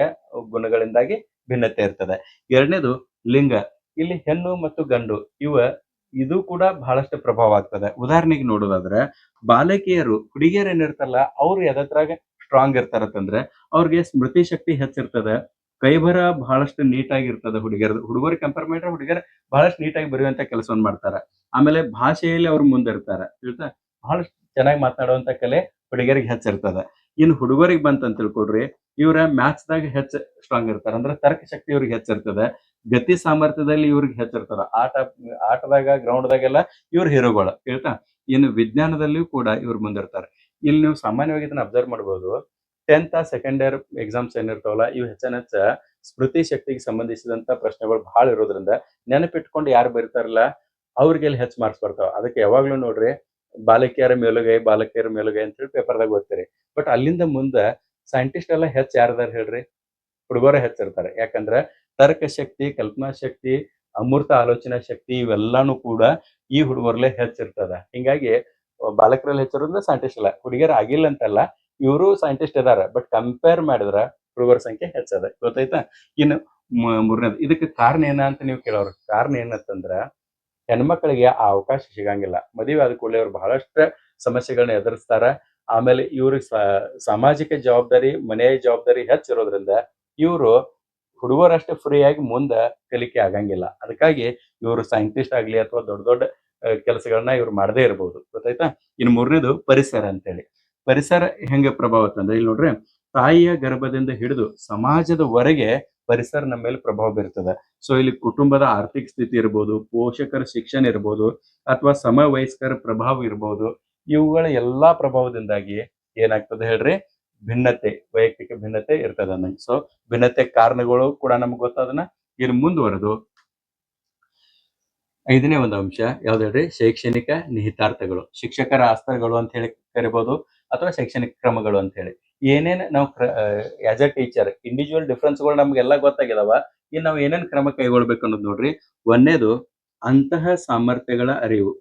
ಗುಣಗಳಿಂದಾಗಿ ಭಿನ್ನತೆ ಇರ್ತದೆ. ಎರಡನೇದು ಲಿಂಗ. ಇಲ್ಲಿ ಹೆಣ್ಣು ಮತ್ತು ಗಂಡು ಇದು ಕೂಡ ಬಹಳಷ್ಟು ಪ್ರಭಾವ ಆಗ್ತದೆ. ಉದಾಹರಣೆಗೆ ನೋಡೋದಾದ್ರೆ, ಬಾಲಕಿಯರು ಹುಡುಗಿಯರು ಏನಿರ್ತಲ್ಲ, ಅವ್ರು ಎದತ್ರಾಗ ಸ್ಟ್ರಾಂಗ್ ಇರ್ತಾರಂತಂದ್ರೆ ಅವ್ರಿಗೆ ಸ್ಮೃತಿ ಶಕ್ತಿ ಹೆಚ್ಚಿರ್ತದೆ, ಕೈಬರ ಬಹಳಷ್ಟು ನೀಟಾಗಿ ಇರ್ತದೆ. ಹುಡುಗರಿಗೆ ಕಂಪೇರ್ ಮಾಡಿದ್ರೆ ಹುಡುಗಿಯರು ಬಹಳಷ್ಟು ನೀಟಾಗಿ ಬರೆಯುವಂತ ಕೆಲಸವನ್ನು ಮಾಡ್ತಾರೆ. ಆಮೇಲೆ ಭಾಷೆಯಲ್ಲಿ ಅವ್ರು ಮುಂದಿರ್ತಾರೆ, ಹೇಳ್ತಾ ಬಹಳಷ್ಟು ಚೆನ್ನಾಗಿ ಮಾತನಾಡುವಂತ ಕಲೆ ಹುಡುಗಿಯರಿಗೆ ಹೆಚ್ಚಿರ್ತದೆ. ಇನ್ನು ಹುಡುಗರಿಗೆ ಬಂತಂತ ತಿಳ್ಕೊಡ್ರಿ, ಇವ್ರ ಮ್ಯಾಥ್ಸ್ ದಾಗ ಹೆಚ್ಚು ಸ್ಟ್ರಾಂಗ್ ಇರ್ತಾರೆ, ಅಂದ್ರೆ ತರ್ಕ ಶಕ್ತಿ ಇವ್ರಿಗೆ ಹೆಚ್ಚಿರ್ತದೆ, ಗತಿ ಸಾಮರ್ಥ್ಯದಲ್ಲಿ ಇವ್ರಿಗೆ ಹೆಚ್ಚಿರ್ತದ. ಆಟದಾಗ ಗ್ರೌಂಡ್ ದಾಗೆಲ್ಲ ಇವ್ರ ಹೀರೋಗಳು, ಹೇಳ್ತಾ. ಇನ್ನು ವಿಜ್ಞಾನದಲ್ಲಿಯೂ ಕೂಡ ಇವ್ರು ಮುಂದಿರ್ತಾರೆ. ಇಲ್ಲಿ ನೀವು ಸಾಮಾನ್ಯವಾಗಿ ಇದನ್ನ ಅಬ್ಸರ್ವ್ ಮಾಡ್ಬೋದು. 10th ಸೆಕೆಂಡ್ ಇಯರ್ ಎಕ್ಸಾಮ್ಸ್ ಏನಿರ್ತಾವಲ್ಲ, ಇವು ಹೆಚ್ಚ ಸ್ಮೃತಿ ಶಕ್ತಿಗೆ ಸಂಬಂಧಿಸಿದಂತ ಪ್ರಶ್ನೆಗಳು ಬಹಳ ಇರೋದ್ರಿಂದ ನೆನಪಿಟ್ಕೊಂಡು ಯಾರು ಬರೀತಾರಲ್ಲ ಅವ್ರಿಗೆ ಇಲ್ಲಿ ಹೆಚ್ಚು ಮಾರ್ಕ್ಸ್ ಬರ್ತಾವ. ಅದಕ್ಕೆ ಯಾವಾಗ್ಲೂ ನೋಡ್ರಿ, ಬಾಲಕಿಯರ ಮೇಲುಗೈ ಅಂತೇಳಿ ಪೇಪರ್ದಾಗ ಓದ್ತೀರಿ. ಬಟ್ ಅಲ್ಲಿಂದ ಮುಂದೆ ಸೈಂಟಿಸ್ಟ್ ಎಲ್ಲ ಹೆಚ್ಚು ಯಾರದಾರ ಹೇಳ್ರಿ, ಹುಡುಗರ ಹೆಚ್ಚಿರ್ತಾರೆ. ಯಾಕಂದ್ರೆ ತರ್ಕ ಶಕ್ತಿ, ಕಲ್ಪನಾ ಶಕ್ತಿ, ಅಮೂರ್ತ ಆಲೋಚನಾ ಶಕ್ತಿ ಇವೆಲ್ಲಾನು ಕೂಡ ಈ ಹುಡುಗರ್ಲೆ ಹೆಚ್ಚಿರ್ತದ. ಹಿಂಗಾಗಿ ಬಾಲಕರಲ್ಲಿ ಹೆಚ್ಚಿರೋದ್ರೆ ಸೈಂಟಿಸ್ಟ್ ಇಲ್ಲ. ಹುಡುಗಿಯರು ಆಗಿಲ್ಲ ಅಂತಲ್ಲ, ಇವರು ಸೈಂಟಿಸ್ಟ್ ಇದಾರ, ಬಟ್ ಕಂಪೇರ್ ಮಾಡಿದ್ರ ಹುಡುಗರ ಸಂಖ್ಯೆ ಹೆಚ್ಚದ. ಗೊತ್ತಾಯ್ತಾ? ಇನ್ನು ಮೂರನೇದು, ಇದಕ್ಕೆ ಕಾರಣ ಏನ ಅಂತ ನೀವು ಕೇಳೋರು. ಕಾರಣ ಏನಂತಂದ್ರ, ಹೆಣ್ಮಕ್ಳಿಗೆ ಆ ಅವಕಾಶ ಸಿಗಂಗಿಲ್ಲ. ಮದುವೆ ಆದ ಕೂಡಲೇ ಅವ್ರು ಬಹಳಷ್ಟು ಸಮಸ್ಯೆಗಳನ್ನ ಎದುರಿಸ್ತಾರ. ಆಮೇಲೆ ಇವ್ರಿಗೆ ಸಾಮಾಜಿಕ ಜವಾಬ್ದಾರಿ, ಮನೆಯ ಜವಾಬ್ದಾರಿ ಹೆಚ್ಚಿರೋದ್ರಿಂದ ಇವರು ಹುಡುಗರಷ್ಟೇ ಫ್ರೀ ಆಗಿ ಮುಂದೆ ಕಲಿಕೆ ಆಗಂಗಿಲ್ಲ. ಅದಕ್ಕಾಗಿ ಇವರು ಸೈಂಟಿಸ್ಟ್ ಆಗ್ಲಿ ಅಥವಾ ದೊಡ್ಡ ದೊಡ್ಡ ಕೆಲಸಗಳನ್ನ ಇವ್ರು ಮಾಡದೇ ಇರಬಹುದು. ಗೊತ್ತಾಯ್ತಾ? ಇನ್ನು ಮೂರನೇದು ಪರಿಸರ ಅಂತೇಳಿ. ಪರಿಸರ ಹೆಂಗೆ ಪ್ರಭಾವ ಅಂದ್ರೆ, ಇಲ್ಲಿ ನೋಡ್ರಿ, ತಾಯಿಯ ಗರ್ಭದಿಂದ ಹಿಡಿದು ಸಮಾಜದವರೆಗೆ ಪರಿಸರ ನಮ್ಮ ಮೇಲೆ ಪ್ರಭಾವ ಬೀರ್ತದೆ. ಸೊ ಇಲ್ಲಿ ಕುಟುಂಬದ ಆರ್ಥಿಕ ಸ್ಥಿತಿ ಇರ್ಬೋದು, ಪೋಷಕರ ಶಿಕ್ಷಣ ಇರ್ಬೋದು, ಅಥವಾ ಸಮವಯಸ್ಕರ ಪ್ರಭಾವ ಇರ್ಬೋದು. ಇವುಗಳ ಎಲ್ಲಾ ಪ್ರಭಾವದಿಂದಾಗಿ ಏನಾಗ್ತದೆ ಹೇಳ್ರಿ, ಭಿನ್ನತೆ, ವೈಯಕ್ತಿಕ ಭಿನ್ನತೆ ಇರ್ತದೆ ಅನ್ನಂಗೆ. ಸೊ ಭಿನ್ನತೆ ಕಾರಣಗಳು ಕೂಡ ನಮ್ಗೆ ಗೊತ್ತಾದನ. ಇಲ್ಲಿ ಮುಂದುವರೆದು 5ನೇ ಒಂದು ಅಂಶ ಯಾವ್ದು ಹೇಳ್ರಿ, ಶೈಕ್ಷಣಿಕ ನಿಹಿತಾರ್ಥಗಳು. ಶಿಕ್ಷಕರ ಆಸ್ತರಗಳು ಅಂತ ಹೇಳಿ ಕರಿಬಹುದು, ಅಥವಾ ಶೈಕ್ಷಣಿಕ ಕ್ರಮಗಳು ಅಂತ ಹೇಳಿ. ಏನೇನ್ ನಾವು ಆಸ್ ಎ ಟೀಚರ್ ಇಂಡಿವಿಜುವಲ್ ಡಿಫ್ರೆನ್ಸ್ಗಳು ನಮ್ಗೆಲ್ಲ ಗೊತ್ತಾಗಿದಾವ. ಇನ್ನು ನಾವು ಏನೇನ್ ಕ್ರಮ ಕೈಗೊಳ್ಬೇಕು ಅನ್ನೋದು ನೋಡ್ರಿ. ಒಂದೇದು ಅಂತಹ ಸಾಮರ್ಥ್ಯಗಳ ಅರಿವು.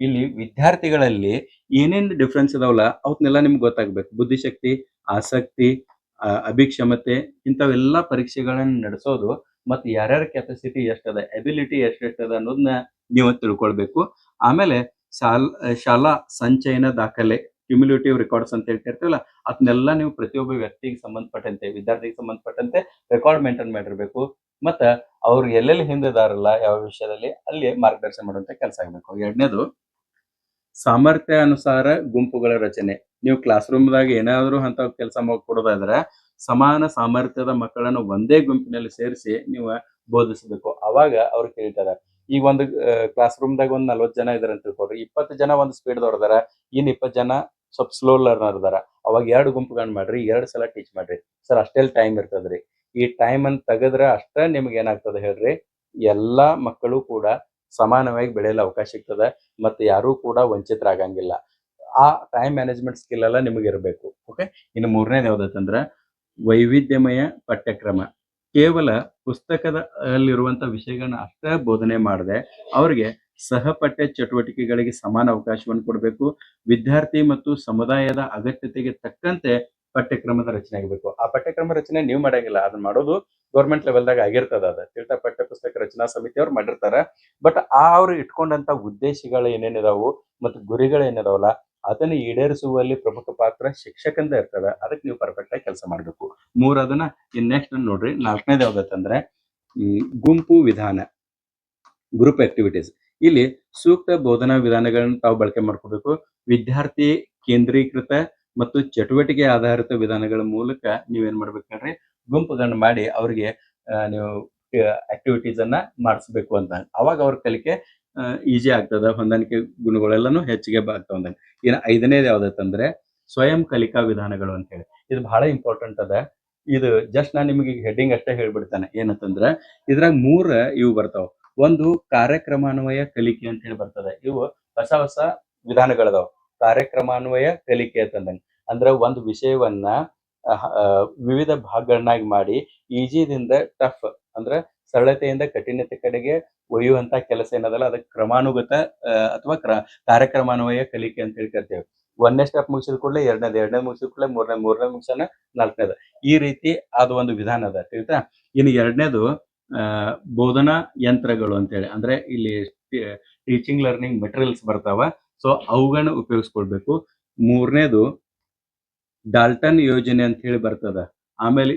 ಇಲ್ಲಿ ವಿದ್ಯಾರ್ಥಿಗಳಲ್ಲಿ ಏನೇನ್ ಡಿಫ್ರೆನ್ಸ್ ಇದಾವಲ್ಲ ಅವನ್ನೆಲ್ಲ ನಿಮ್ಗೆ ಗೊತ್ತಾಗ್ಬೇಕು. ಬುದ್ಧಿಶಕ್ತಿ, ಆಸಕ್ತಿ, ಅಭಿಕ್ಷಮತೆ, ಇಂಥವೆಲ್ಲ ಪರೀಕ್ಷೆಗಳನ್ನ ನಡೆಸೋದು, ಮತ್ತೆ ಯಾರ್ಯಾರ ಕೆಪಾಸಿಟಿ ಎಷ್ಟದ, ಎಬಿಲಿಟಿ ಎಷ್ಟೆಷ್ಟದ ಅನ್ನೋದನ್ನ ನೀವು ತಿಳ್ಕೊಳ್ಬೇಕು. ಆಮೇಲೆ ಶಾಲಾ ಸಂಚಯನ ದಾಖಲೆ, ಕ್ಯುಮ್ಯುಲೇಟಿವ್ ರೆಕಾರ್ಡ್ಸ್ ಅಂತ ಹೇಳ್ತಿರ್ತೀವಲ್ಲ, ಅದನ್ನೆಲ್ಲ ನೀವು ಪ್ರತಿಯೊಬ್ಬ ವ್ಯಕ್ತಿಗೆ ಸಂಬಂಧಪಟ್ಟಂತೆ, ವಿದ್ಯಾರ್ಥಿಗೆ ಸಂಬಂಧಪಟ್ಟಂತೆ ರೆಕಾರ್ಡ್ ಮೇಂಟೈನ್ ಮಾಡಿರ್ಬೇಕು. ಮತ್ತ ಅವ್ರು ಎಲ್ಲೆಲ್ಲಿ ಹಿಂದಿದಾರಲ್ಲ ಯಾವ ವಿಷಯದಲ್ಲಿ, ಅಲ್ಲಿ ಮಾರ್ಗದರ್ಶನ ಮಾಡುವಂತ ಕೆಲಸ ಆಗ್ಬೇಕು. ಎರಡನೇದು ಸಾಮರ್ಥ್ಯ ಅನುಸಾರ ಗುಂಪುಗಳ ರಚನೆ. ನೀವು ಕ್ಲಾಸ್ ರೂಮ್ದಾಗ ಏನಾದ್ರು ಅಂತ ಕೆಲಸ ಕೊಡೋದಾದ್ರೆ ಸಮಾನ ಸಾಮರ್ಥ್ಯದ ಮಕ್ಕಳನ್ನು ಒಂದೇ ಗುಂಪಿನಲ್ಲಿ ಸೇರಿಸಿ ನೀವು ಬೋಧಿಸಬೇಕು. ಅವಾಗ ಅವ್ರು ಕೇಳ್ತಾರೆ, ಈಗ ಒಂದು ಕ್ಲಾಸ್ ರೂಮ್ದಾಗ ಒಂದ್ 40 ಜನ ಇದಾರೆ ಅಂತ ತಿಳ್ಕೊಳ್ರಿ, 20 ಜನ ಒಂದ್ ಸ್ಪೀಡ್ ದವ್ರದಾರ, ಇನ್ 20 ಜನ ಸ್ವಲ್ಪ ಸ್ಲೋ ಲರ್ನರ್ ಅದಾರ. ಅವಾಗ 2 ಗುಂಪುಗಳನ್ನ ಮಾಡ್ರಿ, 2 ಸಲ ಟೀಚ್ ಮಾಡ್ರಿ. ಸರ್ ಅಷ್ಟೆಲ್ ಟೈಮ್ ಇರ್ತದ್ರಿ. ಈ ಟೈಮ್ ಅನ್ನ ತೆಗದ್ರ ಅಷ್ಟ ನಿಮ್ಗೆ ಏನಾಗ್ತದೆ ಹೇಳ್ರಿ, ಎಲ್ಲಾ ಮಕ್ಕಳು ಕೂಡ ಸಮಾನವಾಗಿ ಬೆಳೆಯಲು ಅವಕಾಶ ಸಿಗ್ತದೆ, ಮತ್ತೆ ಯಾರೂ ಕೂಡ ವಂಚಿತರಾಗಂಗಿಲ್ಲ. ಆ ಟೈಮ್ ಮ್ಯಾನೇಜ್ಮೆಂಟ್ ಸ್ಕಿಲ್ ಎಲ್ಲ ನಿಮಗೆ ಇರಬೇಕು. ಓಕೆ. ಇನ್ನು ಮೂರನೇದು ಯಾವ್ದಂದ್ರೆ ವೈವಿಧ್ಯಮಯ ಪಠ್ಯಕ್ರಮ. ಕೇವಲ ಪುಸ್ತಕದ ಅಲ್ಲಿರುವಂತ ವಿಷಯಗಳನ್ನ ಅಷ್ಟೇ ಬೋಧನೆ ಮಾಡದೆ ಅವ್ರಿಗೆ ಸಹಪಠ್ಯ ಚಟುವಟಿಕೆಗಳಿಗೆ ಸಮಾನ ಅವಕಾಶವನ್ನು ಕೊಡಬೇಕು. ವಿದ್ಯಾರ್ಥಿ ಮತ್ತು ಸಮುದಾಯದ ಅಗತ್ಯತೆಗೆ ತಕ್ಕಂತೆ ಪಠ್ಯಕ್ರಮದ ರಚನೆ ಆಗಬೇಕು. ಆ ಪಠ್ಯಕ್ರಮ ರಚನೆ ನೀವು ಮಾಡಂಗಿಲ್ಲ, ಅದನ್ನ ಮಾಡೋದು ಗೌರ್ಮೆಂಟ್ ಲೆವೆಲ್ದಾಗ ಆಗಿರ್ತದ. ಅದ ತಿಳ್ತಾ ಪಠ್ಯ ಪುಸ್ತಕ ರಚನಾ ಸಮಿತಿ ಅವ್ರು ಮಾಡಿರ್ತಾರ. ಬಟ್ ಅವ್ರು ಇಟ್ಕೊಂಡಂತ ಉದ್ದೇಶಗಳು ಏನೇನಿದಾವು ಮತ್ತು ಗುರಿಗಳು ಏನಿದಾವಲ್ಲ ಅದನ್ನ ಈಡೇರಿಸುವಲ್ಲಿ ಪ್ರಮುಖ ಪಾತ್ರ ಶಿಕ್ಷಕಂದ ಇರ್ತದ. ಅದಕ್ಕೆ ನೀವು ಪರ್ಫೆಕ್ಟ್ ಆಗಿ ಕೆಲಸ ಮಾಡಬೇಕು. ಅದನ್ನ ಇನ್ ನೆಕ್ಸ್ಟ್ ನೋಡ್ರಿ. 4ನೇದು ಯಾವ್ದಂದ್ರೆ ಗುಂಪು ವಿಧಾನ, ಗ್ರೂಪ್ ಆಕ್ಟಿವಿಟೀಸ್. ಇಲ್ಲಿ ಸೂಕ್ತ ಬೋಧನಾ ವಿಧಾನಗಳನ್ನು ತಾವು ಬಳಕೆ ಮಾಡ್ಕೋಬೇಕು. ವಿದ್ಯಾರ್ಥಿ ಕೇಂದ್ರೀಕೃತ ಮತ್ತು ಚಟುವಟಿಕೆ ಆಧಾರಿತ ವಿಧಾನಗಳ ಮೂಲಕ ನೀವೇನ್ ಮಾಡ್ಬೇಕಂದ್ರೆ ಗುಂಪುಗಳನ್ನ ಮಾಡಿ ಅವ್ರಿಗೆ ನೀವು ಆಕ್ಟಿವಿಟೀಸ್ ಅನ್ನ ಮಾಡಿಸ್ಬೇಕು ಅಂತ. ಅವಾಗ ಅವ್ರ ಕಲಿಕೆ ಈಜಿ ಆಗ್ತದ, ಹೊಂದಾಣಿಕೆ ಗುಣಗಳೆಲ್ಲನೂ ಹೆಚ್ಚಿಗೆ ಆಗ್ತಾವ ಅಂದಂಗೆ. ಇನ್ನು 5ನೇದು ಯಾವ್ದಂದ್ರೆ ಸ್ವಯಂ ಕಲಿಕಾ ವಿಧಾನಗಳು ಅಂತ ಹೇಳಿ. ಇದು ಬಹಳ ಇಂಪಾರ್ಟೆಂಟ್ ಅದ. ಇದು ಜಸ್ಟ್ ನಾನು ನಿಮಗೆ ಹೆಡ್ಡಿಂಗ್ ಅಷ್ಟೇ ಹೇಳ್ಬಿಡ್ತಾನೆ. ಏನಂತಂದ್ರೆ ಇದ್ರಾಗ 3 ಇವು ಬರ್ತಾವ. ಒಂದು ಕಾರ್ಯಕ್ರಮಾನ್ವಯ ಕಲಿಕೆ ಅಂತ ಹೇಳಿ ಬರ್ತದೆ. ಇವು ಹೊಸ ಹೊಸ ವಿಧಾನಗಳದಾವ. ಕಾರ್ಯಕ್ರಮಾನ್ವಯ ಕಲಿಕೆ ಅಂತಂದಂಗೆ ಅಂದ್ರೆ ಒಂದು ವಿಷಯವನ್ನ ವಿವಿಧ ಭಾಗಗಳನ್ನಾಗಿ ಮಾಡಿ ಈಜಿದಿಂದ ಟಫ್ ಅಂದ್ರೆ ಸರಳತೆಯಿಂದ ಕಠಿಣತೆ ಕಡೆಗೆ ಒಯ್ಯುವಂತ ಕೆಲಸ ಏನದಲ್ಲ ಅದಕ್ಕೆ ಕ್ರಮಾನುಗತ ಅಥವಾ ಕಾರ್ಯಕ್ರಮಾನ್ವಯ ಕಲಿಕೆ ಅಂತ ಹೇಳಿ ಕರಿತೇವೆ. 1ನೇ ಸ್ಟೆಪ್ ಮುಗಿಸಿದ ಕೂಡಲೇ 2ನೇ ಮುಗಿಸಿದ ಕೂಡಲೇ 3ನೇ ಮುಗಿಸೋಣ 4ನೇದು. ಈ ರೀತಿ ಅದು ಒಂದು ವಿಧಾನ ಅದ ತಿಳಿತಾ. ಇನ್ನು 2ನೇದು ಬೋಧನಾ ಯಂತ್ರಗಳು ಅಂತೇಳಿ, ಅಂದ್ರೆ ಇಲ್ಲಿ ಟೀಚಿಂಗ್ ಲರ್ನಿಂಗ್ ಮೆಟೀರಿಯಲ್ಸ್ ಬರ್ತಾವ. ಸೊ ಅವುಗಳನ್ನ ಉಪಯೋಗಿಸ್ಕೊಳ್ಬೇಕು. 3ನೇದು ಡಾಲ್ಟನ್ ಯೋಜನೆ ಅಂತ ಹೇಳಿ ಬರ್ತದ. ಆಮೇಲೆ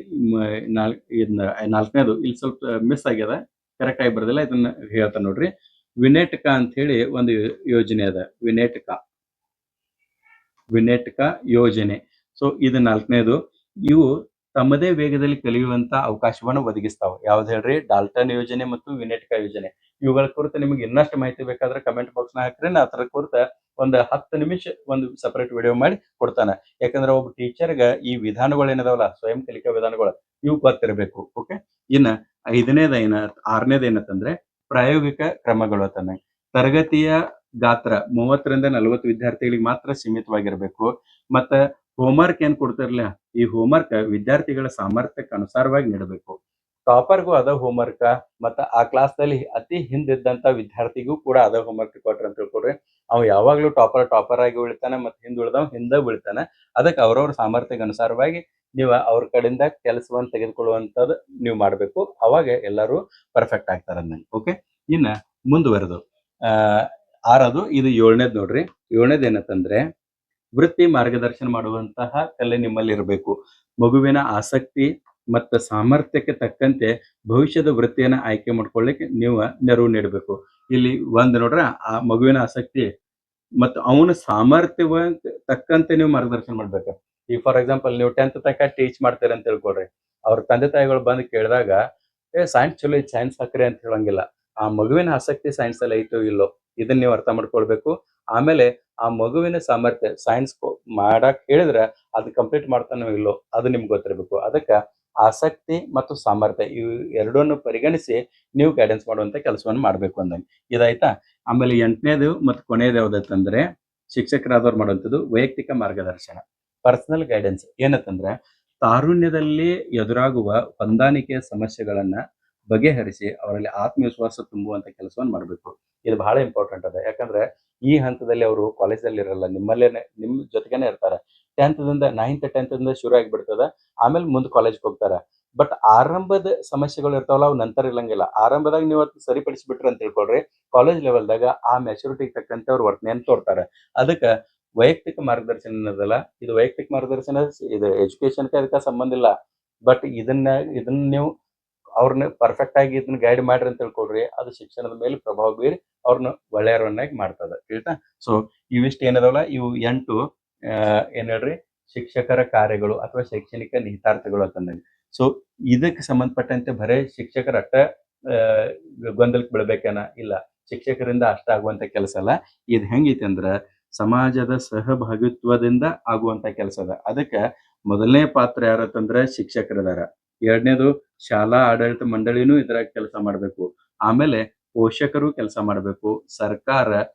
4ನೇದು ಇಲ್ಲಿ ಸ್ವಲ್ಪ ಮಿಸ್ ಆಗ್ಯದ, ಕರೆಕ್ಟ್ ಆಗಿ ಬರ್ದಿಲ್ಲ, ಇದನ್ನ ಹೇಳ್ತಾ ನೋಡ್ರಿ. ವಿನೇಟಕ ಅಂತ ಹೇಳಿ ಒಂದು ಯೋಜನೆ ಅದ. ವಿನೇಟಕ ಯೋಜನೆ. ಸೊ ಇದು 4ನೇದು. ಇವು ತಮ್ಮದೇ ವೇಗದಲ್ಲಿ ಕಲಿಯುವಂತ ಅವಕಾಶವನ್ನು ಒದಗಿಸ್ತಾವ. ಯಾವ್ದು ಹೇಳ್ರಿ? ಡಾಲ್ಟನ್ ಯೋಜನೆ ಮತ್ತು ವಿನೇಟಕ ಯೋಜನೆ. ಇವುಗಳ ಕುರಿತು ನಿಮ್ಗೆ ಇನ್ನಷ್ಟು ಮಾಹಿತಿ ಬೇಕಾದ್ರೆ ಕಮೆಂಟ್ ಬಾಕ್ಸ್ ನ ಹಾಕ್ರಿ. ನಾ ಅದರ ಕುರಿತ ಒಂದು 10 ನಿಮಿಷ ಒಂದು ಸಪರೇಟ್ ವಿಡಿಯೋ ಮಾಡಿ ಕೊಡ್ತಾನೆ. ಯಾಕಂದ್ರೆ ಒಬ್ಬ ಟೀಚರ್ಗ ಈ ವಿಧಾನಗಳು ಏನಿದಾವಲ್ಲ, ಸ್ವಯಂ ಕಲಿಕಾ ವಿಧಾನಗಳು, ಇವು ಗೊತ್ತಿರಬೇಕು. ಓಕೆ. ಇನ್ನ 6ನೇದು ಏನಂತಂದ್ರೆ ಪ್ರಾಯೋಗಿಕ ಕ್ರಮಗಳು ಅಂತಂದ್ರೆ ತರಗತಿಯ ಗಾತ್ರ 30ರಿಂದ 40 ವಿದ್ಯಾರ್ಥಿಗಳಿಗೆ ಮಾತ್ರ ಸೀಮಿತವಾಗಿರ್ಬೇಕು. ಮತ್ತ ಹೋಮ್ವರ್ಕ್ ಏನ್ ಕೊಡ್ತಿರ್ಲಿಲ್ಲ, ಈ ಹೋಮ್ವರ್ಕ್ ವಿದ್ಯಾರ್ಥಿಗಳ ಸಾಮರ್ಥ್ಯಕ್ಕೆ ಅನುಸಾರವಾಗಿ ನೀಡಬೇಕು. ಟಾಪರ್ಗೂ ಅದ ಹೋಮ್ವರ್ಕ್, ಮತ್ತ ಆ ಕ್ಲಾಸ್ ನಲ್ಲಿ ಅತಿ ಹಿಂದಿದ್ದಂತ ವಿದ್ಯಾರ್ಥಿಗೂ ಕೂಡ ಅದ ಹೋಮ್ವರ್ಕ್ ಕೊಟ್ರ ಅಂತ ತಿಳ್ಕೊಡ್ರಿ. ಅವ್ ಯಾವಾಗ್ಲೂ ಟಾಪರ್ ಆಗಿ ಉಳಿತಾನ, ಮತ್ತೆ ಹಿಂದೆ ಬೀಳ್ತಾನ. ಅದಕ್ಕೆ ಅವ್ರವ್ರ ಸಾಮರ್ಥ್ಯಕ್ಕೆ ಅನುಸಾರವಾಗಿ ನೀವು ಅವ್ರ ಕಡೆಯಿಂದ ಕೆಲಸವನ್ನು ತೆಗೆದುಕೊಳ್ಳುವಂತದ್ದು ನೀವು ಮಾಡ್ಬೇಕು. ಅವಾಗ ಎಲ್ಲರೂ ಪರ್ಫೆಕ್ಟ್ ಆಗ್ತಾರ ಅಂದಂಗೆ. ಓಕೆ. ಇನ್ನ ಮುಂದುವರೆದು 6ದು ಇದು 7ನೇದು ನೋಡ್ರಿ. 7ನೇದು ಏನಂತಂದ್ರೆ ವೃತ್ತಿ ಮಾರ್ಗದರ್ಶನ ಮಾಡುವಂತಹ ಕಲೆ ನಿಮ್ಮಲ್ಲಿ ಇರಬೇಕು. ಮಗುವಿನ ಆಸಕ್ತಿ ಮತ್ತು ಸಾಮರ್ಥ್ಯಕ್ಕೆ ತಕ್ಕಂತೆ ಭವಿಷ್ಯದ ವೃತ್ತಿಯನ್ನ ಆಯ್ಕೆ ಮಾಡ್ಕೊಳ್ಳಿಕ್ಕೆ ನೀವು ನೆರವು ನೀಡಬೇಕು. ಇಲ್ಲಿ ಒಂದ್ ನೋಡ್ರ, ಆ ಮಗುವಿನ ಆಸಕ್ತಿ ಮತ್ತು ಅವನ ಸಾಮರ್ಥ್ಯವ ತಕ್ಕಂತೆ ನೀವು ಮಾರ್ಗದರ್ಶನ ಮಾಡ್ಬೇಕು. ಈಗ ಫಾರ್ ಎಕ್ಸಾಂಪಲ್ ನೀವು 10th ತನಕ ಟೀಚ್ ಮಾಡ್ತೀರ ಅಂತ ತಿಳ್ಕೊಳ್ರಿ. ಅವ್ರ ತಂದೆ ತಾಯಿಗಳು ಬಂದು ಕೇಳಿದಾಗ ಸೈನ್ಸ್ ಚಲೋ ಐತಿ, ಸೈನ್ಸ್ ಹಾಕ್ರಿ ಅಂತ ಹೇಳಂಗಿಲ್ಲ. ಆ ಮಗುವಿನ ಆಸಕ್ತಿ ಸೈನ್ಸ್ ಅಲ್ಲಿ ಐತೋ ಇಲ್ಲೋ ಇದನ್ನ ನೀವು ಅರ್ಥ ಮಾಡ್ಕೊಳ್ಬೇಕು. ಆಮೇಲೆ ಆ ಮಗುವಿನ ಸಾಮರ್ಥ್ಯ ಸೈನ್ಸ್ ಮಾಡಕ್ ಹೇಳಿದ್ರೆ ಅದು ಕಂಪ್ಲೀಟ್ ಮಾಡ್ತಾನೋ ಇಲ್ಲೋ ಅದು ನಿಮ್ಗೆ ಗೊತ್ತಿರಬೇಕು. ಅದಕ್ಕೆ ಆಸಕ್ತಿ ಮತ್ತು ಸಾಮರ್ಥ್ಯ ಇವು ಎರಡನ್ನು ಪರಿಗಣಿಸಿ ನೀವು ಗೈಡೆನ್ಸ್ ಮಾಡುವಂತ ಕೆಲಸವನ್ನು ಮಾಡ್ಬೇಕು ಅಂದಂಗೆ. ಇದಾಯ್ತಾ. ಆಮೇಲೆ 8ನೇದು ಮತ್ತು ಕೊನೆಯದು ಯಾವ್ದಂದ್ರೆ ಶಿಕ್ಷಕರಾದವ್ರು ಮಾಡುವಂಥದ್ದು ವೈಯಕ್ತಿಕ ಮಾರ್ಗದರ್ಶನ, ಪರ್ಸನಲ್ ಗೈಡೆನ್ಸ್. ಏನಂತಂದ್ರೆ ತಾರುಣ್ಯದಲ್ಲಿ ಎದುರಾಗುವ ಹೊಂದಾಣಿಕೆಯ ಸಮಸ್ಯೆಗಳನ್ನ ಬಗೆಹರಿಸಿ ಅವರಲ್ಲಿ ಆತ್ಮವಿಶ್ವಾಸ ತುಂಬುವಂತ ಕೆಲಸವನ್ನು ಮಾಡಬೇಕು. ಇದು ಬಹಳ ಇಂಪಾರ್ಟೆಂಟ್ ಅದ. ಯಾಕಂದ್ರೆ ಈ ಹಂತದಲ್ಲಿ ಅವರು ಕಾಲೇಜಲ್ಲಿ ಇರಲ್ಲ, ನಿಮ್ ಜೊತೆಗೇನೆ ಇರ್ತಾರೆ. 9th 10th ಶುರು ಆಗಿಬಿಡ್ತದ. ಆಮೇಲೆ ಮುಂದೆ ಕಾಲೇಜ್ಗೆ ಹೋಗ್ತಾರ. ಬಟ್ ಆರಂಭದ ಸಮಸ್ಯೆಗಳು ಇರ್ತಾವಲ್ಲ, ಅವು ನಂತರ ಇರಂಗಿಲ್ಲ. ಆರಂಭದಾಗ ನೀವು ಅದನ್ನ ಸರಿಪಡಿಸಿಬಿಟ್ರಿ ಅಂತ ತಿಳ್ಕೊಳ್ರಿ, ಕಾಲೇಜ್ ಲೆವೆಲ್ದಾಗ ಆ ಮೆಚುರಿಟಿಗೆ ತಕ್ಕಂತೆ ಅವ್ರು ವರ್ತನೆಯನ್ನು ತೋರ್ತಾರೆ. ಅದಕ್ಕೆ ವೈಯಕ್ತಿಕ ಮಾರ್ಗದರ್ಶನ ಅನ್ನೋದಲ್ಲ, ಇದು ವೈಯಕ್ತಿಕ ಮಾರ್ಗದರ್ಶನ, ಇದು ಎಜುಕೇಶನ್ಗೆ ಅದಕ್ಕೆ ಸಂಬಂಧ ಇಲ್ಲ. ಬಟ್ ಇದನ್ನ ನೀವು ಅವ್ರನ್ನ ಪರ್ಫೆಕ್ಟ್ ಆಗಿ ಇದನ್ನ ಗೈಡ್ ಮಾಡ್ರಿ ಅಂತ ತಿಳ್ಕೊಳ್ರಿ, ಅದು ಶಿಕ್ಷಣದ ಮೇಲೆ ಪ್ರಭಾವ ಬೀರಿ ಅವ್ರನ್ನ ಒಳ್ಳೆಯವರನ್ನಾಗಿ ಮಾಡ್ತದ. ತಿಳಿತಾ. ಸೊ ಇವಿಷ್ಟು ಏನದವಲ್ಲ, ಇವು 8 ಏನ್ ಹೇಳ್ರಿ ಶಿಕ್ಷಕರ ಕಾರ್ಯಗಳು ಅಥವಾ ಶೈಕ್ಷಣಿಕ ನಿಹಿತಾರ್ಥಗಳು ಅಂತಂದಂಗೆ. ಸೊ ಇದಕ್ಕೆ ಸಂಬಂಧಪಟ್ಟಂತೆ ಬರೇ ಶಿಕ್ಷಕರ ಅಟ್ಟ ಆ, ಗೊಂದಲಕ್ಕೆ ಬೀಳ್ಬೇಕೇನ ಇಲ್ಲ. ಶಿಕ್ಷಕರಿಂದ ಅಷ್ಟ ಆಗುವಂತ ಕೆಲಸ ಅಲ್ಲ. ಇದು ಹೆಂಗೈತಿ ಅಂದ್ರ ಸಮಾಜದ ಸಹಭಾಗಿತ್ವದಿಂದ ಆಗುವಂತ ಕೆಲಸ ಅದ. ಅದಕ್ಕ ಮೊದಲನೇ ಪಾತ್ರ ಯಾರತ್ತಂದ್ರ ಶಿಕ್ಷಕರದಾರ. ಎರಡನೇದು ಶಾಲಾ ಆಡಳಿತ ಮಂಡಳಿನೂ ಇದ್ರಾಗ ಕೆಲಸ ಮಾಡ್ಬೇಕು. ಆಮೇಲೆ ಪೋಷಕರು ಕೆಲಸ ಮಾಡ್ಬೇಕು. ಸರ್ಕಾರ,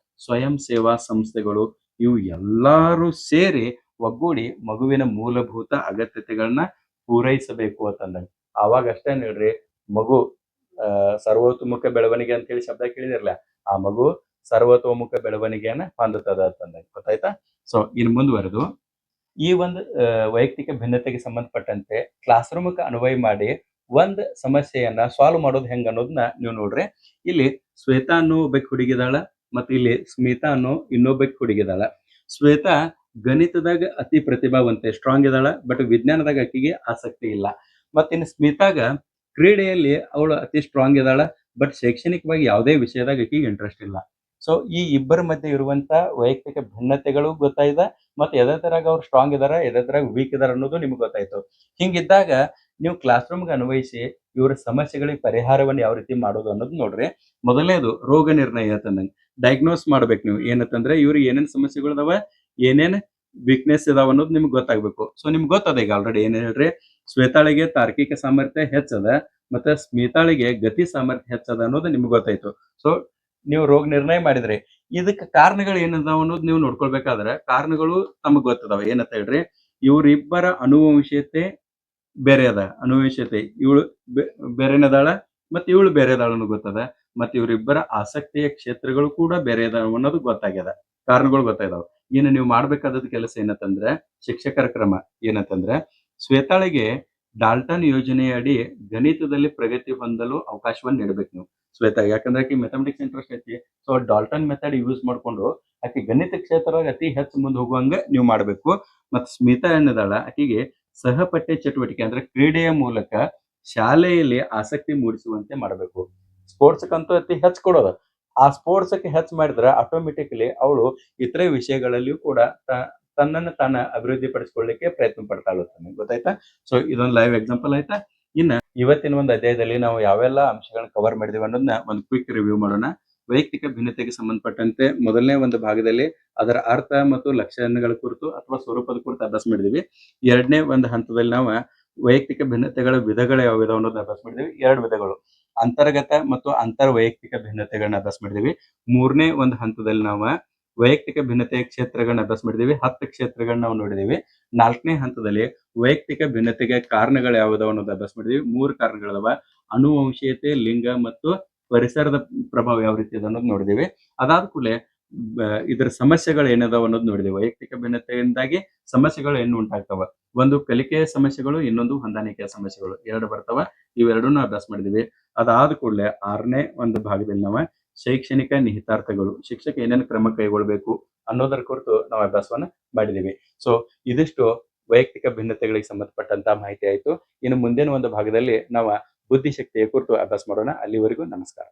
ಸ್ವಯಂ ಸೇವಾ ಸಂಸ್ಥೆಗಳು ಇವು ಎಲ್ಲಾರು ಸೇರಿ ಒಗ್ಗೂಡಿ ಮಗುವಿನ ಮೂಲಭೂತ ಅಗತ್ಯತೆಗಳನ್ನ ಪೂರೈಸಬೇಕು ಅಂತಂದಂಗ. ಅವಾಗ ಅಷ್ಟೇ ನೋಡ್ರಿ ಮಗು ಸರ್ವತೋಮುಖ ಬೆಳವಣಿಗೆ ಅಂತ ಹೇಳಿ ಶಬ್ದ ಕೇಳಿದಿರಲ್ಲ, ಆ ಮಗು ಸರ್ವತೋಮುಖ ಬೆಳವಣಿಗೆಯನ್ನ ಹೊಂದುತ್ತದೆ ಅಂತಂದಂಗ. ಗೊತ್ತಾಯ್ತಾ? ಸೊ ಇನ್ನು ಮುಂದುವರೆದು ಈ ಒಂದು ವೈಯಕ್ತಿಕ ಭಿನ್ನತೆಗೆ ಸಂಬಂಧಪಟ್ಟಂತೆ ಕ್ಲಾಸ್ ರೂಮ್ಗೆ ಅನ್ವಯ ಮಾಡಿ ಒಂದ್ ಸಮಸ್ಯೆಯನ್ನ ಸಾಲ್ವ್ ಮಾಡೋದು ಹೆಂಗ ಅನ್ನೋದನ್ನ ನೀವು ನೋಡ್ರಿ. ಇಲ್ಲಿ ಶ್ವೇತಾ ಅನ್ನೋ ಒಬ್ಬಾಕಿ ಹುಡುಗಿದಾಳ, ಮತ್ತೆ ಇಲ್ಲಿ ಸ್ಮಿತಾ ಅನ್ನೋ ಇನ್ನೊಬ್ಬಾಕಿ ಹುಡುಗಿದಾಳ. ಶ್ವೇತಾ ಗಣಿತದಾಗ ಅತಿ ಪ್ರತಿಭಾವಂತೆ, ಸ್ಟ್ರಾಂಗ್ ಇದಾಳ. ಬಟ್ ವಿಜ್ಞಾನದಾಗ ಆಕಿಗೆ ಆಸಕ್ತಿ ಇಲ್ಲ. ಮತ್ತಿನ್ನು ಸ್ಮಿತಾಗ ಕ್ರೀಡೆಯಲ್ಲಿ ಅವಳು ಅತಿ ಸ್ಟ್ರಾಂಗ್ ಇದಾಳ. ಬಟ್ ಶೈಕ್ಷಣಿಕವಾಗಿ ಯಾವುದೇ ವಿಷಯದಾಗ ಆಕಿಗೆ ಇಂಟ್ರೆಸ್ಟ್ ಇಲ್ಲ. ಸೊ ಈ ಇಬ್ಬರ ಮಧ್ಯೆ ಇರುವಂತ ವೈಯಕ್ತಿಕ ಭಿನ್ನತೆಗಳು ಗೊತ್ತಾಯ್ತ. ಮತ್ತೆ ಎದೆತರಾಗ ಅವ್ರು ಸ್ಟ್ರಾಂಗ್ ಇದಾರ, ಎದೆತರಾಗ ವೀಕ್ ಇದಾರ ಅನ್ನೋದು ನಿಮ್ಗೆ ಗೊತ್ತಾಯ್ತು. ಹಿಂಗಿದ್ದಾಗ ನೀವು ಕ್ಲಾಸ್ ರೂಮ್ಗೆ ಅನ್ವಯಿಸಿ ಇವರ ಸಮಸ್ಯೆಗಳಿಗೆ ಪರಿಹಾರವನ್ನು ಯಾವ ರೀತಿ ಮಾಡೋದು ಅನ್ನೋದು ನೋಡ್ರಿ. ಮೊದಲನೇದು ರೋಗ ನಿರ್ಣಯ ಅಂತಂದಂಗೆ ಡಯಾಗ್ನೋಸ್ ಮಾಡ್ಬೇಕು ನೀವು. ಏನಂತಂದ್ರೆ ಇವ್ರಿಗೆ ಏನೇನ್ ಸಮಸ್ಯೆಗಳು ಇದಾವ, ಏನೇನ್ ವೀಕ್ನೆಸ್ ಇದಾವ ಅನ್ನೋದು ನಿಮ್ಗೆ ಗೊತ್ತಾಗ್ಬೇಕು. ಸೊ ನಿಮ್ಗೆ ಗೊತ್ತದ ಈಗ ಆಲ್ರೆಡಿ ಏನ್ ಹೇಳ್ರಿ, ಶ್ವೇತಾಳಿಗೆ ತಾರ್ಕಿಕ ಸಾಮರ್ಥ್ಯ ಹೆಚ್ಚದ, ಮತ್ತೆ ಸ್ಮಿತಾಳಿಗೆ ಗತಿ ಸಾಮರ್ಥ್ಯ ಹೆಚ್ಚದ ಅನ್ನೋದು ನಿಮ್ಗೆ ಗೊತ್ತಾಯ್ತು. ಸೊ ನೀವು ರೋಗ ನಿರ್ಣಯ ಮಾಡಿದ್ರಿ. ಇದಕ್ಕೆ ಕಾರಣಗಳು ಏನದಾವ ಅನ್ನೋದು ನೀವು ನೋಡ್ಕೊಳ್ಬೇಕಾದ್ರೆ ಕಾರಣಗಳು ತಮಗ್ ಗೊತ್ತದಾವ. ಏನಂತ ಹೇಳ್ರಿ, ಇವ್ರಿಬ್ಬರ ಅನುವಂಶೀಯತೆ ಬೇರೆ ಅದ. ಅನುವಂಶೀಯತೆ ಇವಳು ಬೇರೆನದಾಳ, ಮತ್ತೆ ಇವಳು ಬೇರೆ ಅದಾಳ ಅನ್ನೋದು ಗೊತ್ತದ. ಮತ್ತೆ ಇವರಿಬ್ಬರ ಆಸಕ್ತಿಯ ಕ್ಷೇತ್ರಗಳು ಕೂಡ ಬೇರೆ ಅದಾವ ಅನ್ನೋದು ಗೊತ್ತಾಗ್ಯದ. ಕಾರಣಗಳು ಗೊತ್ತಾಯ್ದಾವ. ಇನ್ನು ನೀವು ಮಾಡ್ಬೇಕಾದ ಕೆಲಸ ಏನಂತಂದ್ರೆ ಶಿಕ್ಷಕರ ಕ್ರಮ ಏನಂತಂದ್ರೆ ಶ್ವೇತಾಳಿಗೆ ಡಾಲ್ಟನ್ ಯೋಜನೆಯಡಿ ಗಣಿತದಲ್ಲಿ ಪ್ರಗತಿ ಹೊಂದಲು ಅವಕಾಶವನ್ನು ನೀಡಬೇಕು ನೀವು ಶ್ವೇತಾ. ಯಾಕಂದ್ರೆ ಆಕಿ ಮ್ಯಾಥಮೆಟಿಕ್ಸ್ ಇಂಟ್ರೆಸ್ಟ್ ಐತಿ. ಸೊ ಡಾಲ್ಟನ್ ಮೆಥಡ್ ಯೂಸ್ ಮಾಡ್ಕೊಂಡು ಆಕಿ ಗಣಿತ ಕ್ಷೇತ್ರದಾಗ ಅತಿ ಹೆಚ್ಚು ಮುಂದೆ ಹೋಗುವಂಗ ನೀವು ಮಾಡ್ಬೇಕು. ಮತ್ತೆ ಸ್ಮಿತಾ ಏನದಾಳ, ಆಕಿಗೆ ಸಹಪಠ್ಯ ಚಟುವಟಿಕೆ ಅಂದ್ರೆ ಕ್ರೀಡೆಯ ಮೂಲಕ ಶಾಲೆಯಲ್ಲಿ ಆಸಕ್ತಿ ಮೂಡಿಸುವಂತೆ ಮಾಡಬೇಕು. ಸ್ಪೋರ್ಟ್ಸ್ಗಂತೂ ಅತಿ ಹೆಚ್ಚು ಕೊಡೋದು. ಆ ಸ್ಪೋರ್ಟ್ಸ್ಗೆ ಹೆಚ್ಚು ಮಾಡಿದ್ರೆ ಆಟೋಮೆಟಿಕಲಿ ಅವಳು ಇತರೆ ವಿಷಯಗಳಲ್ಲಿಯೂ ಕೂಡ ತನ್ನನ್ನು ತಾನ ಅಭಿವೃದ್ಧಿ ಪಡಿಸ್ಕೊಳ್ಳಿಕ್ಕೆ ಪ್ರಯತ್ನ ಪಡ್ತಾಳು. ಗೊತ್ತಾಯ್ತಾ? ಸೊ ಇದೊಂದು ಲೈವ್ ಎಕ್ಸಾಂಪಲ್ ಆಯ್ತಾ. ಇನ್ನ ಇವತ್ತಿನ ಒಂದು ಅಧ್ಯಾಯದಲ್ಲಿ ನಾವು ಯಾವೆಲ್ಲ ಅಂಶಗಳನ್ನ ಕವರ್ ಮಾಡಿದೀವಿ ಅನ್ನೋದನ್ನ ಒಂದು ಕ್ವಿಕ್ ರಿವ್ಯೂ ಮಾಡೋಣ. ವೈಯಕ್ತಿಕ ಭಿನ್ನತೆಗೆ ಸಂಬಂಧಪಟ್ಟಂತೆ ಮೊದಲನೇ ಒಂದು ಭಾಗದಲ್ಲಿ ಅದರ ಅರ್ಥ ಮತ್ತು ಲಕ್ಷಣಗಳ ಕುರಿತು ಅಥವಾ ಸ್ವರೂಪದ ಕುರಿತು ಅಭ್ಯಾಸ ಮಾಡಿದೀವಿ. ಎರಡನೇ ಒಂದು ಹಂತದಲ್ಲಿ ನಾವು ವೈಯಕ್ತಿಕ ಭಿನ್ನತೆಗಳ ವಿಧಗಳು ಯಾವ್ಯಾವ ಅನ್ನೋದನ್ನ ಅಭ್ಯಾಸ ಮಾಡಿದೀವಿ. 2 ವಿಧಗಳು, ಅಂತರ್ಗತ ಮತ್ತು ಅಂತರ್ ವೈಯಕ್ತಿಕ ಭಿನ್ನತೆಗಳನ್ನ ಅಭ್ಯಾಸ ಮಾಡಿದೀವಿ. ಮೂರನೇ ಒಂದು ಹಂತದಲ್ಲಿ ನಾವು ವೈಯಕ್ತಿಕ ಭಿನ್ನತೆಯ ಕ್ಷೇತ್ರಗಳನ್ನ ಅಭ್ಯಾಸ ಮಾಡಿದೀವಿ. 10 ಕ್ಷೇತ್ರಗಳನ್ನ ನಾವು ನೋಡಿದೀವಿ. 4ನೇ ಹಂತದಲ್ಲಿ ವೈಯಕ್ತಿಕ ಭಿನ್ನತೆಗೆ ಕಾರಣಗಳು ಯಾವ್ದಾವ ಅನ್ನೋದು ಅಭ್ಯಾಸ ಮಾಡಿದೀವಿ. 3 ಕಾರಣಗಳದಾವ. ಅನುವಂಶೀಯತೆ, ಲಿಂಗ ಮತ್ತು ಪರಿಸರದ ಪ್ರಭಾವ ಯಾವ ರೀತಿ ಇದೆ ಅನ್ನೋದು ನೋಡಿದೀವಿ. ಅದಾದ ಕೂಡಲೇ ಇದರ ಸಮಸ್ಯೆಗಳು ಏನದಾವ ಅನ್ನೋದು ನೋಡಿದೀವಿ. ವೈಯಕ್ತಿಕ ಭಿನ್ನತೆಯಿಂದಾಗಿ ಸಮಸ್ಯೆಗಳು ಏನು ಉಂಟಾಗ್ತಾವ. ಒಂದು ಕಲಿಕೆಯ ಸಮಸ್ಯೆಗಳು, ಇನ್ನೊಂದು ಹೊಂದಾಣಿಕೆಯ ಸಮಸ್ಯೆಗಳು, 2 ಬರ್ತಾವ. ಇವೆರಡನ್ನೂ ಅಭ್ಯಾಸ ಮಾಡಿದೀವಿ. ಅದಾದ ಕೂಡಲೇ 6ನೇ ಒಂದು ಭಾಗದಲ್ಲಿ ನಾವು ಶೈಕ್ಷಣಿಕ ನಿಹಿತಾರ್ಥಗಳು, ಶಿಕ್ಷಕ ಏನೇನು ಕ್ರಮ ಕೈಗೊಳ್ಬೇಕು ಅನ್ನೋದರ ಕುರಿತು ನಾವು ಅಭ್ಯಾಸವನ್ನ ಮಾಡಿದೀವಿ. ಸೊ ಇದಿಷ್ಟು ವೈಯಕ್ತಿಕ ಭಿನ್ನತೆಗಳಿಗೆ ಸಂಬಂಧಪಟ್ಟಂತ ಮಾಹಿತಿ ಆಯ್ತು. ಇನ್ನು ಮುಂದಿನ ಒಂದು ಭಾಗದಲ್ಲಿ ನಾವು ಬುದ್ಧಿಶಕ್ತಿಯ ಕುರಿತು ಅಭ್ಯಾಸ ಮಾಡೋಣ. ಅಲ್ಲಿವರೆಗೂ ನಮಸ್ಕಾರ.